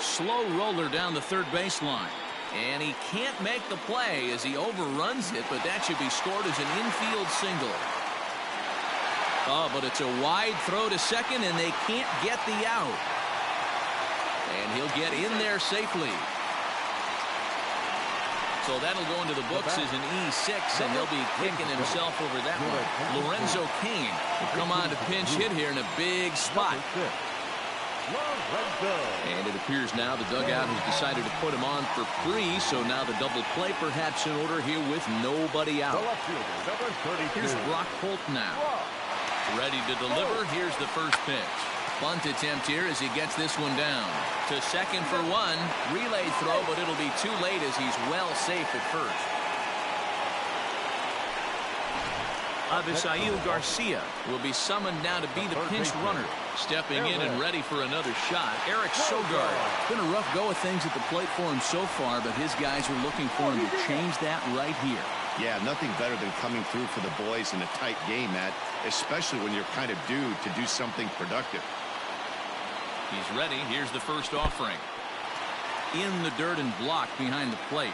Slow roller down the third baseline. And he can't make the play as he overruns it, but that should be scored as an infield single. Oh, but it's a wide throw to second, and they can't get the out. And he'll get in there safely. So that'll go into the books as an E6, and he'll be kicking himself over that one. Lorenzo Cain will come on to pinch hit here in a big spot. And it appears now the dugout has decided to put him on for free, so now the double play perhaps in order here with nobody out. Here's Brock Holt now. Ready to deliver. Here's the first pitch. Bunt attempt here as he gets this one down. To second for one. Relay throw, but it'll be too late as he's well safe at first. Avisail Garcia will be summoned now to be the pinch runner. Stepping in and ready for another shot, Eric Sogard. Been a rough go of things at the plate for him so far, but his guys are looking for him to change that right here. Yeah, nothing better than coming through for the boys in a tight game, Matt, especially when you're kind of due to do something productive. He's ready. Here's the first offering. In the dirt and blocked behind the plate.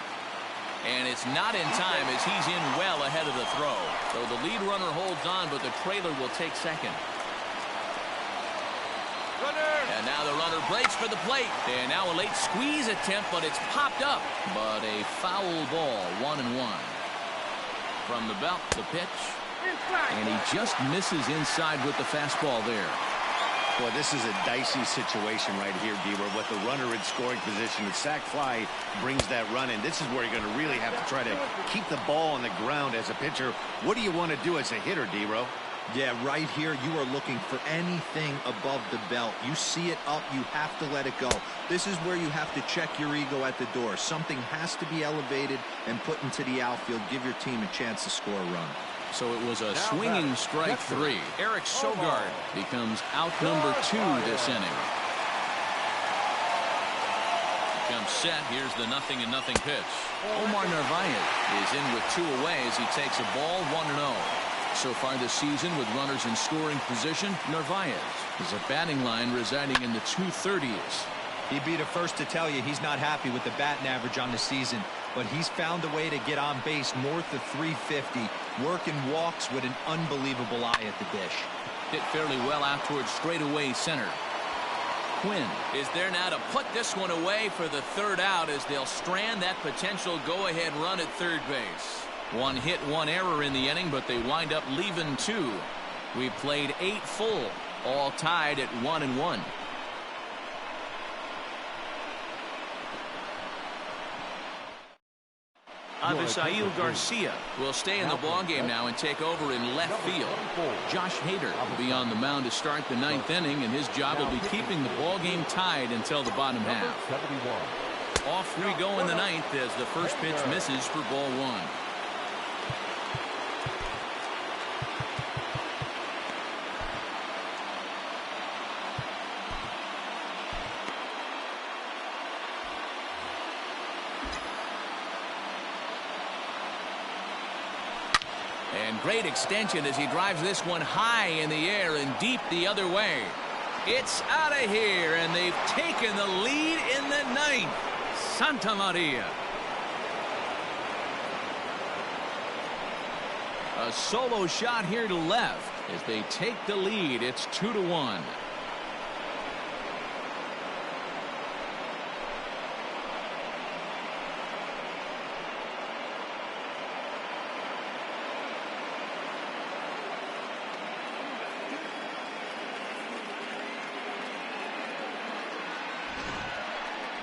And it's not in time as he's in well ahead of the throw. So the lead runner holds on, but the trailer will take second. And now the runner breaks for the plate. And now a late squeeze attempt, but it's popped up. But a foul ball, 1-1. From the belt, the pitch. And he just misses inside with the fastball there. Boy, this is a dicey situation right here, D-Where with the runner in scoring position. The sac fly brings that run in. This is where you're going to really have to try to keep the ball on the ground as a pitcher. What do you want to do as a hitter, D-Row? Yeah, right here, you are looking for anything above the belt. You see it up, you have to let it go. This is where you have to check your ego at the door. Something has to be elevated and put into the outfield. Give your team a chance to score a run. So it was a swinging strike three. Eric Sogard becomes out number 2 this inning. Comes set. Here's the 0-0 pitch. Omar Narvaez is in with 2 away as he takes a ball 1-0. So far this season with runners in scoring position, Narvaez is a batting line residing in the 230s. He'd be the first to tell you he's not happy with the batting average on the season, but he's found a way to get on base north of 350, working walks with an unbelievable eye at the dish. Hit fairly well out towards straightaway center. Quinn is there now to put this one away for the third out as they'll strand that potential go-ahead run at third base. 1 hit, 1 error in the inning, but they wind up leaving 2. We played 8 full, all tied at 1-1. Avisail Garcia will stay in the ballgame now and take over in left field. Josh Hader will be on the mound to start the 9th inning, and his job will be keeping the ballgame tied until the bottom half. Off we go in the 9th as the first pitch misses for ball 1. And great extension as he drives this one high in the air and deep the other way. It's out of here, and they've taken the lead in the 9th. Santa Maria. A solo shot here to left as they take the lead. It's 2-1.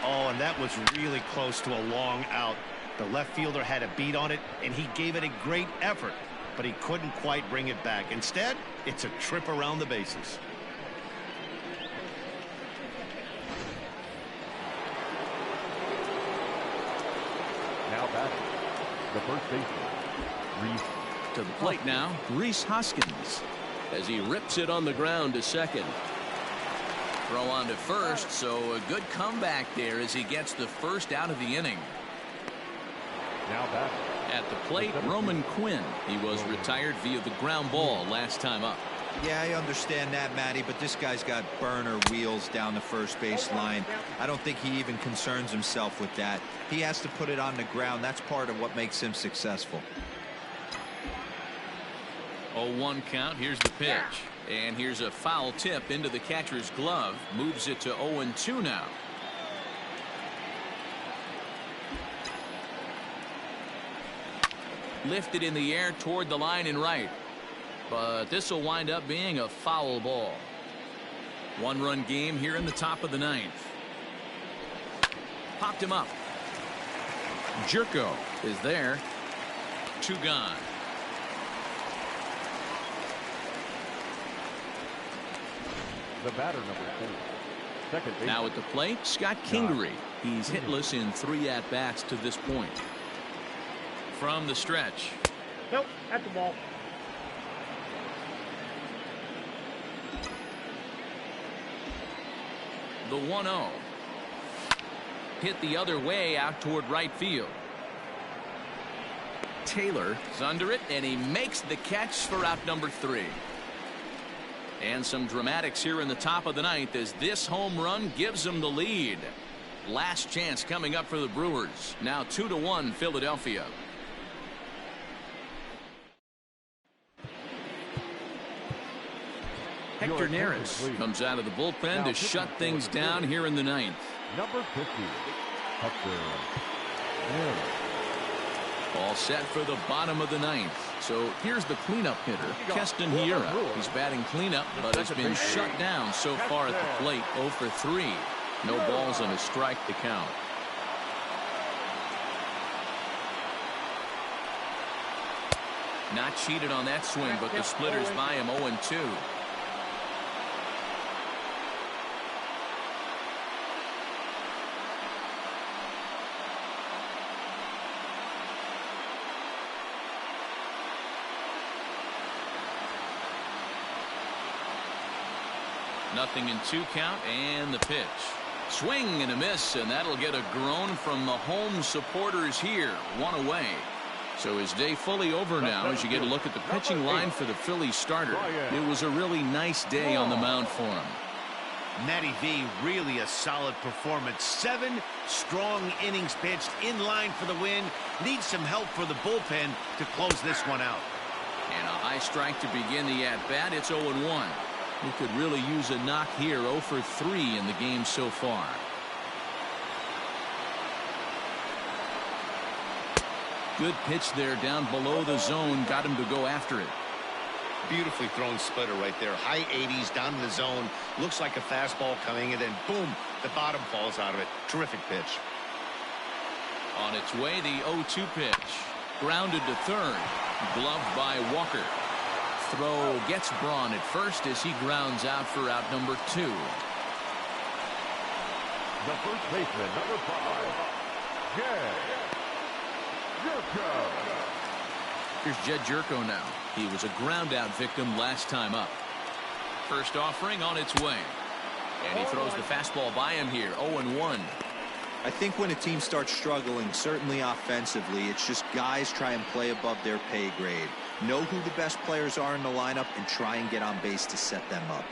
Oh, and that was really close to a long out. The left fielder had a beat on it, and he gave it a great effort, but he couldn't quite bring it back. Instead, it's a trip around the bases. Now batting, the first baseman, Reese. To the plate now, Rhys Hoskins as he rips it on the ground to second. Throw on to first, so a good comeback there as he gets the first out of the inning. Now batting. At the plate, Roman Quinn. He was retired via the ground ball last time up. Yeah, I understand that, Matty, but this guy's got burner wheels down the first base line. I don't think he even concerns himself with that. He has to put it on the ground. That's part of what makes him successful. 0-1 count. Here's the pitch. And here's a foul tip into the catcher's glove. Moves it to 0-2 now. Lifted in the air toward the line and right. But this will wind up being a foul ball. One-run game here in the top of the ninth. Popped him up. Jerko is there. 2 gone. The batter, number 4. Second base. Now at the plate, Scott Kingery. He's hitless in 3 at-bats to this point. From the stretch. Nope, at the ball. The 1-0. Hit the other way out toward right field. Taylor is under it, and he makes the catch for out number 3. And some dramatics here in the top of the ninth as this home run gives them the lead. Last chance coming up for the Brewers. Now 2-1 Philadelphia. Hector Neris comes out of the bullpen to shut things down here in the ninth. Number 50, Hector Neris. All set for the bottom of the ninth. So here's the cleanup hitter, Keston Hiura. He's batting cleanup, but has been shut down so far at the plate. 0 for 3. No balls and a strike to count. Not cheated on that swing, but the splitters by him 0-2. Nothing in 2 count, and the pitch. Swing and a miss, and that'll get a groan from the home supporters here. 1 away. So his day fully over now as you get a look at the pitching line for the Phillies starter. It was a really nice day on the mound for him. Matty V, really a solid performance. 7 strong innings pitched, in line for the win. Needs some help for the bullpen to close this one out. And a high strike to begin the at-bat. It's 0-1. He could really use a knock here. 0 for 3 in the game so far. Good pitch there down below the zone. Got him to go after it. Beautifully thrown splitter right there. High 80s down in the zone. Looks like a fastball coming, and then boom, the bottom falls out of it. Terrific pitch. On its way, the 0-2 pitch. Grounded to third. Gloved by Walker. Throw gets Braun at first as he grounds out for out number 2. The first baseman, number 5, Jed Jerko. Here's Jed Jerko now. He was a ground out victim last time up. First offering on its way. And he throws the fastball by him here. 0-1. I think when a team starts struggling, certainly offensively, it's just guys try and play above their pay grade. Know who the best players are in the lineup and try and get on base to set them up.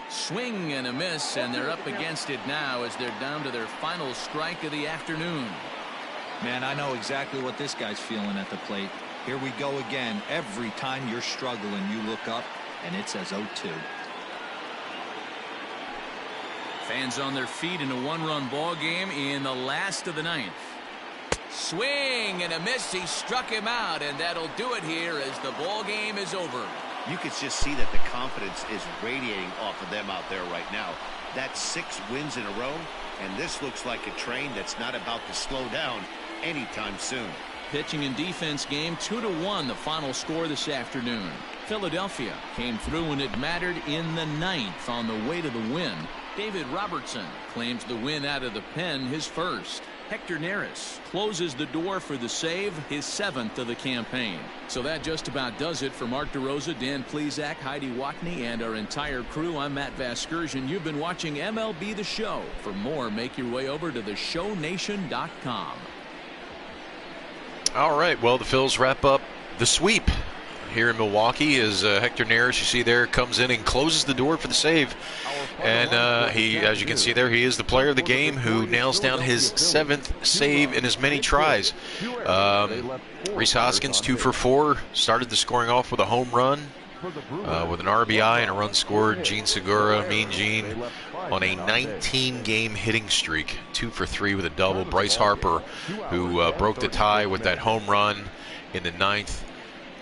Swing and a miss, and they're up against it now as they're down to their final strike of the afternoon. Man, I know exactly what this guy's feeling at the plate. Here we go again. Every time you're struggling, you look up, and it says 0-2. Fans on their feet in a 1-run ball game in the last of the ninth. Swing and a miss. He struck him out, and that'll do it here as the ball game is over. You can just see that the confidence is radiating off of them out there right now. That's 6 wins in a row, and this looks like a train that's not about to slow down anytime soon. Pitching and defense game 2-1 the final score this afternoon. Philadelphia came through when it mattered in the ninth on the way to the win. David Robertson claims the win out of the pen, his first. Hector Neris closes the door for the save, his 7th of the campaign. So that just about does it for Mark DeRosa, Dan Plesac, Heidi Watney, and our entire crew. I'm Matt Vasgersian. You've been watching MLB The Show. For more, make your way over to theshownation.com. All right, well, the Phils wrap up the sweep here in Milwaukee as Hector Neris, you see there, comes in and closes the door for the save. And he, as you can see there, he is the player of the game who nails down his 7th save in as many tries. Rhys Hoskins, 2 for 4, started the scoring off with a home run with an RBI and a run scored. Gene Segura, Mean Gene, on a 19-game hitting streak, 2 for 3 with a double. Bryce Harper, who broke the tie with that home run in the 9th,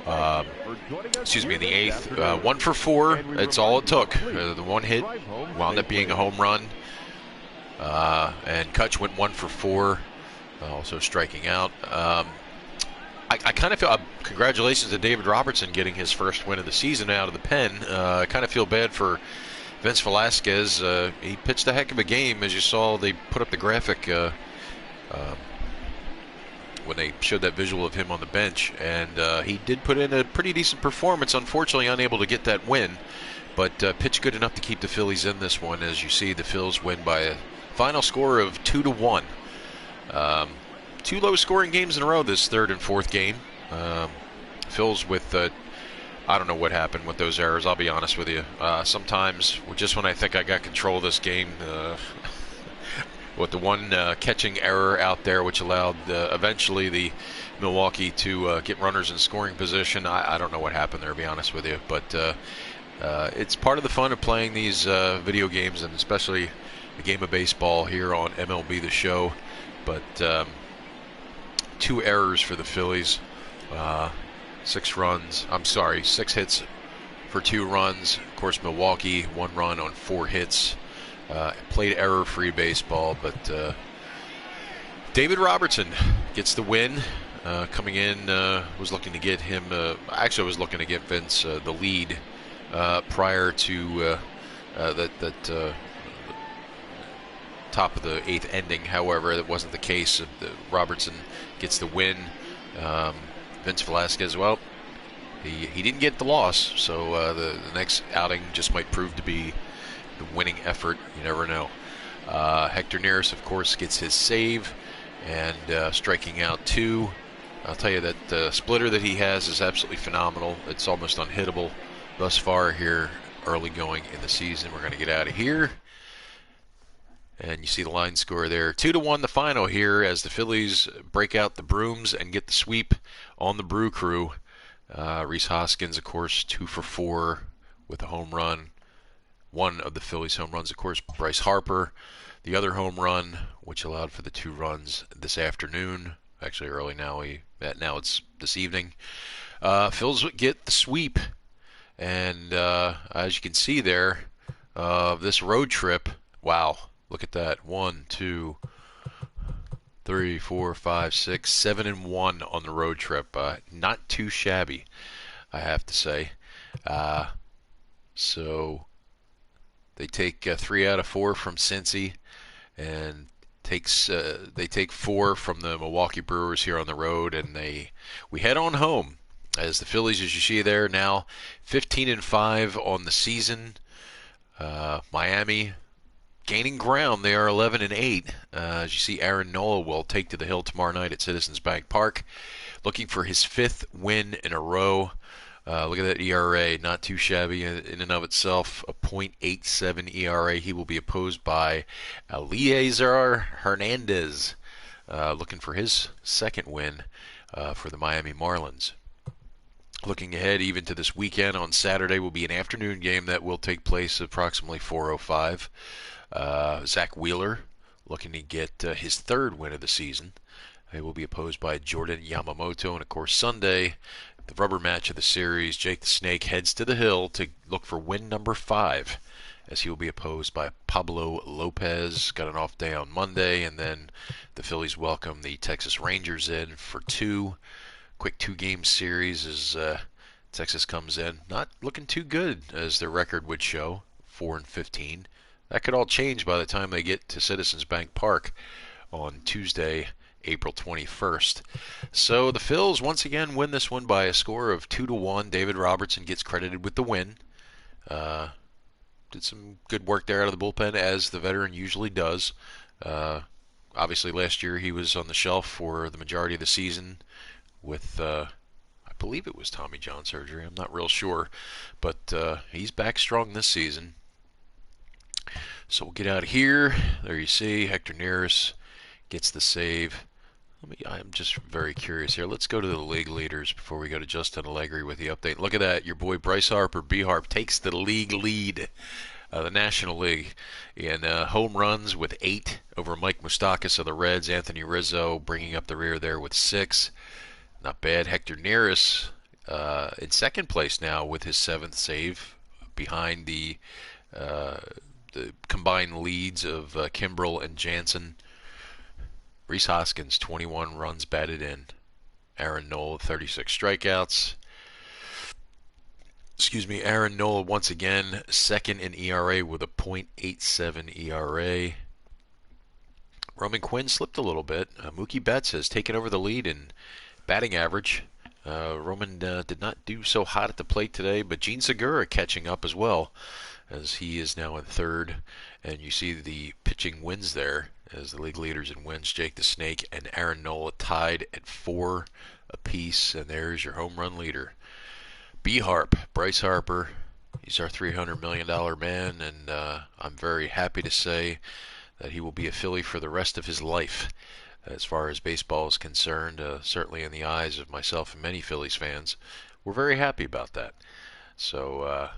Excuse me, in the eighth. 1 for 4. That's all it took. The one hit wound up being a home run. And Kutch went 1 for 4, also striking out. I kind of feel congratulations to David Robertson getting his first win of the season out of the pen. I kind of feel bad for Vince Velasquez. He pitched a heck of a game, as you saw. They put up the graphic when they showed that visual of him on the bench, and he did put in a pretty decent performance. Unfortunately, unable to get that win, but pitched good enough to keep the Phillies in this one. As you see, the Phils win by a final score of 2-1. 2 low-scoring games in a row this third and fourth game. Phils with, I don't know what happened with those errors, I'll be honest with you. Sometimes, just when I think I got control of this game, with the one catching error out there, which allowed eventually the Milwaukee to get runners in scoring position, I don't know what happened there, to be honest with you. But it's part of the fun of playing these video games, and especially the game of baseball here on MLB The Show. But 2 errors for the Phillies, 6 hits for 2 runs. Of course, Milwaukee 1 run on 4 hits. Played error-free baseball, but David Robertson gets the win. Coming in, was looking to get him. Actually, was looking to get Vince the lead prior to that top of the 8th ending. However, that wasn't the case. Robertson gets the win. Vince Velasquez, well, he didn't get the loss, so the next outing just might prove to be the winning effort. You never know. Hector Neris, of course, gets his save and striking out 2. I'll tell you that splitter that he has is absolutely phenomenal. It's almost unhittable thus far here early going in the season. We're going to get out of here. And you see the line score there. 2-1 the final here as the Phillies break out the brooms and get the sweep on the Brew Crew. Rhys Hoskins, of course, 2 for 4 with a home run. One of the Phillies' home runs, of course, Bryce Harper. The other home run, which allowed for the 2 runs this afternoon. Actually, early now. Now it's this evening. Phils get the sweep. And as you can see there, this road trip, wow. Look at that. 1, 2, 3, 4, 5, 6, 7 and 1 on the road trip. Not too shabby, I have to say. So they take 3 out of 4 from Cincy, and they take 4 from the Milwaukee Brewers here on the road, and we head on home as the Phillies, as you see there, now 15-5 on the season. Miami gaining ground. They are 11-8. As you see, Aaron Nola will take to the hill tomorrow night at Citizens Bank Park, looking for his 5th win in a row. Look at that ERA, not too shabby in and of itself, a .87 ERA. He will be opposed by Eliezer Hernandez, looking for his 2nd win for the Miami Marlins. Looking ahead even to this weekend, on Saturday will be an afternoon game that will take place approximately 4:05. Zach Wheeler looking to get his 3rd win of the season. He will be opposed by Jordan Yamamoto. And, of course, Sunday, the rubber match of the series, Jake the Snake heads to the hill to look for win number 5, as he will be opposed by Pablo Lopez. Got an off day on Monday, and then the Phillies welcome the Texas Rangers in for 2. Quick 2-game series as Texas comes in. Not looking too good, as their record would show, 4-15. That could all change by the time they get to Citizens Bank Park on Tuesday, April 21st. So the Phils once again win this one by a score of 2-1. David Robertson gets credited with the win. Did some good work there out of the bullpen, as the veteran usually does. Obviously, last year he was on the shelf for the majority of the season with, I believe it was Tommy John surgery. I'm not real sure. But he's back strong this season. So we'll get out of here. There you see Hector Neris gets the save. I'm just very curious here. Let's go to the league leaders before we go to Justin Allegri with the update. Look at that. Your boy Bryce Harper, B-Harp, takes the league lead, the National League, in home runs with 8 over Mike Moustakas of the Reds. Anthony Rizzo bringing up the rear there with 6. Not bad. Hector Neris in second place now with his 7th save, behind the combined leads of Kimbrel and Jansen. Rhys Hoskins, 21 runs batted in. Aaron Nola, 36 strikeouts. Aaron Nola once again second in ERA with a .87 ERA. Roman Quinn slipped a little bit. Mookie Betts has taken over the lead in batting average. Roman did not do so hot at the plate today, but Gene Segura catching up as well, as he is now in third. And you see the pitching wins there as the league leaders in wins, Jake the Snake and Aaron Nola tied at 4 apiece. And there's your home run leader. B-Harp, Bryce Harper. He's our $300 million man, and I'm very happy to say that he will be a Philly for the rest of his life. As far as baseball is concerned, certainly in the eyes of myself and many Phillies fans, we're very happy about that. So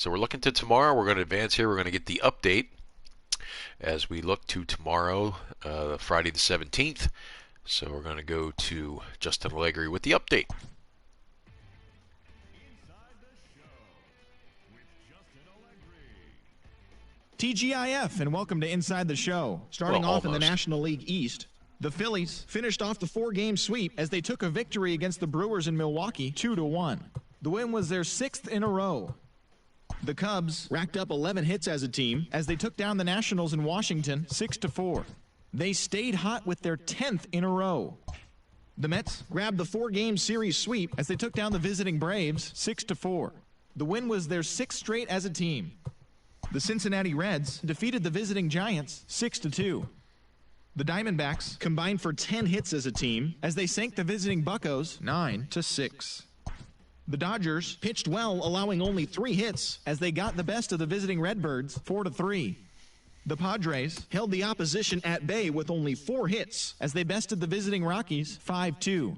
we're looking to tomorrow. We're going to advance here. We're going to get the update as we look to tomorrow, Friday the 17th. So we're going to go to Justin Allegri with the update. TGIF, and welcome to Inside the Show. Starting off in the National League East, the Phillies finished off the 4-game sweep as they took a victory against the Brewers in Milwaukee 2-1. The win was their 6th in a row. The Cubs racked up 11 hits as a team as they took down the Nationals in Washington 6-4. They stayed hot with their 10th in a row. The Mets grabbed the 4-game series sweep as they took down the visiting Braves 6-4. The win was their 6th straight as a team. The Cincinnati Reds defeated the visiting Giants 6-2. The Diamondbacks combined for 10 hits as a team as they sank the visiting Buccos 9-6. The Dodgers pitched well, allowing only 3 hits as they got the best of the visiting Redbirds 4-3. The Padres held the opposition at bay with only 4 hits as they bested the visiting Rockies 5-2.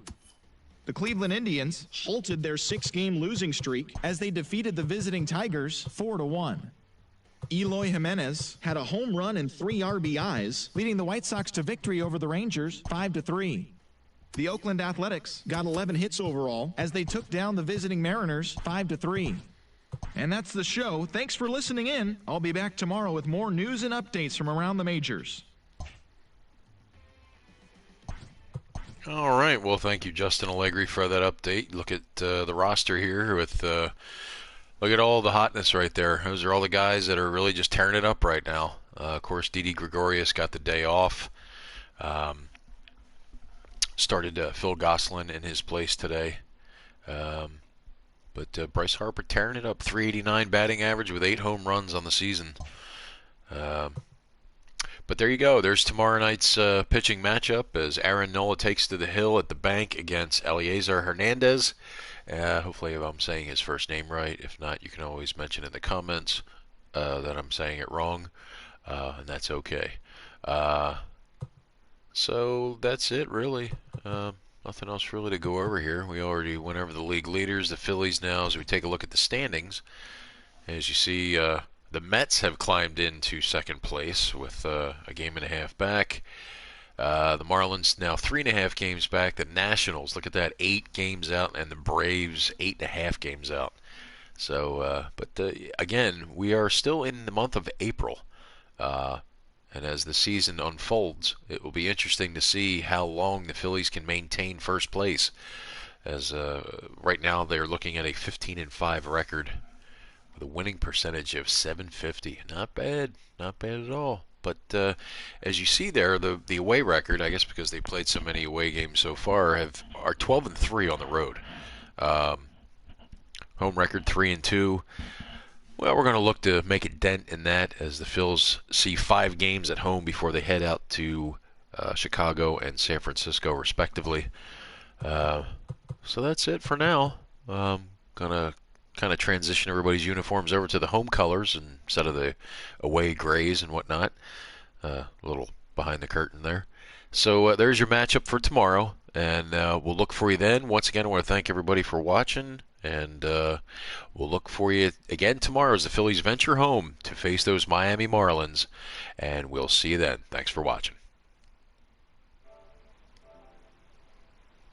The Cleveland Indians halted their 6-game losing streak as they defeated the visiting Tigers 4-1. Eloy Jimenez had a home run and 3 RBIs, leading the White Sox to victory over the Rangers 5-3. The Oakland Athletics got 11 hits overall as they took down the visiting Mariners 5-3. And that's the show. Thanks for listening in. I'll be back tomorrow with more news and updates from around the majors. All right. Well, thank you, Justin Allegri, for that update. Look at the roster here with... Look at all the hotness right there. Those are all the guys that are really just tearing it up right now. Of course, Didi Gregorius got the day off. Started Phil Gosselin in his place today. But Bryce Harper tearing it up. 389 batting average with 8 home runs on the season. But there you go. There's tomorrow night's pitching matchup as Aaron Nola takes to the hill at the bank against Eliezer Hernandez. Hopefully I'm saying his first name right. If not, you can always mention in the comments that I'm saying it wrong, and that's okay. So that's it, really. Nothing else really to go over here. We already went over the league leaders, the Phillies now, as we take a look at the standings. As you see, the Mets have climbed into second place with a game and a half back. The Marlins now 3.5 games back. The Nationals, look at that, 8 games out, and the Braves 8.5 games out. So, again, we are still in the month of April, and as the season unfolds, it will be interesting to see how long the Phillies can maintain first place. As right now they're looking at a 15-5 record with a winning percentage of .750. Not bad, not bad at all. But as you see there, the away record, I guess because they played so many away games so far, are 12-3 on the road. Home record 3-2. Well, we're going to look to make a dent in that as the Phils see 5 games at home before they head out to Chicago and San Francisco, respectively. So that's it for now. Going to kind of transition everybody's uniforms over to the home colors instead of the away grays and whatnot. A little behind the curtain there. So there's your matchup for tomorrow, and we'll look for you then. Once again, I want to thank everybody for watching, and we'll look for you again tomorrow as the Phillies venture home to face those Miami Marlins, and we'll see you then. Thanks for watching.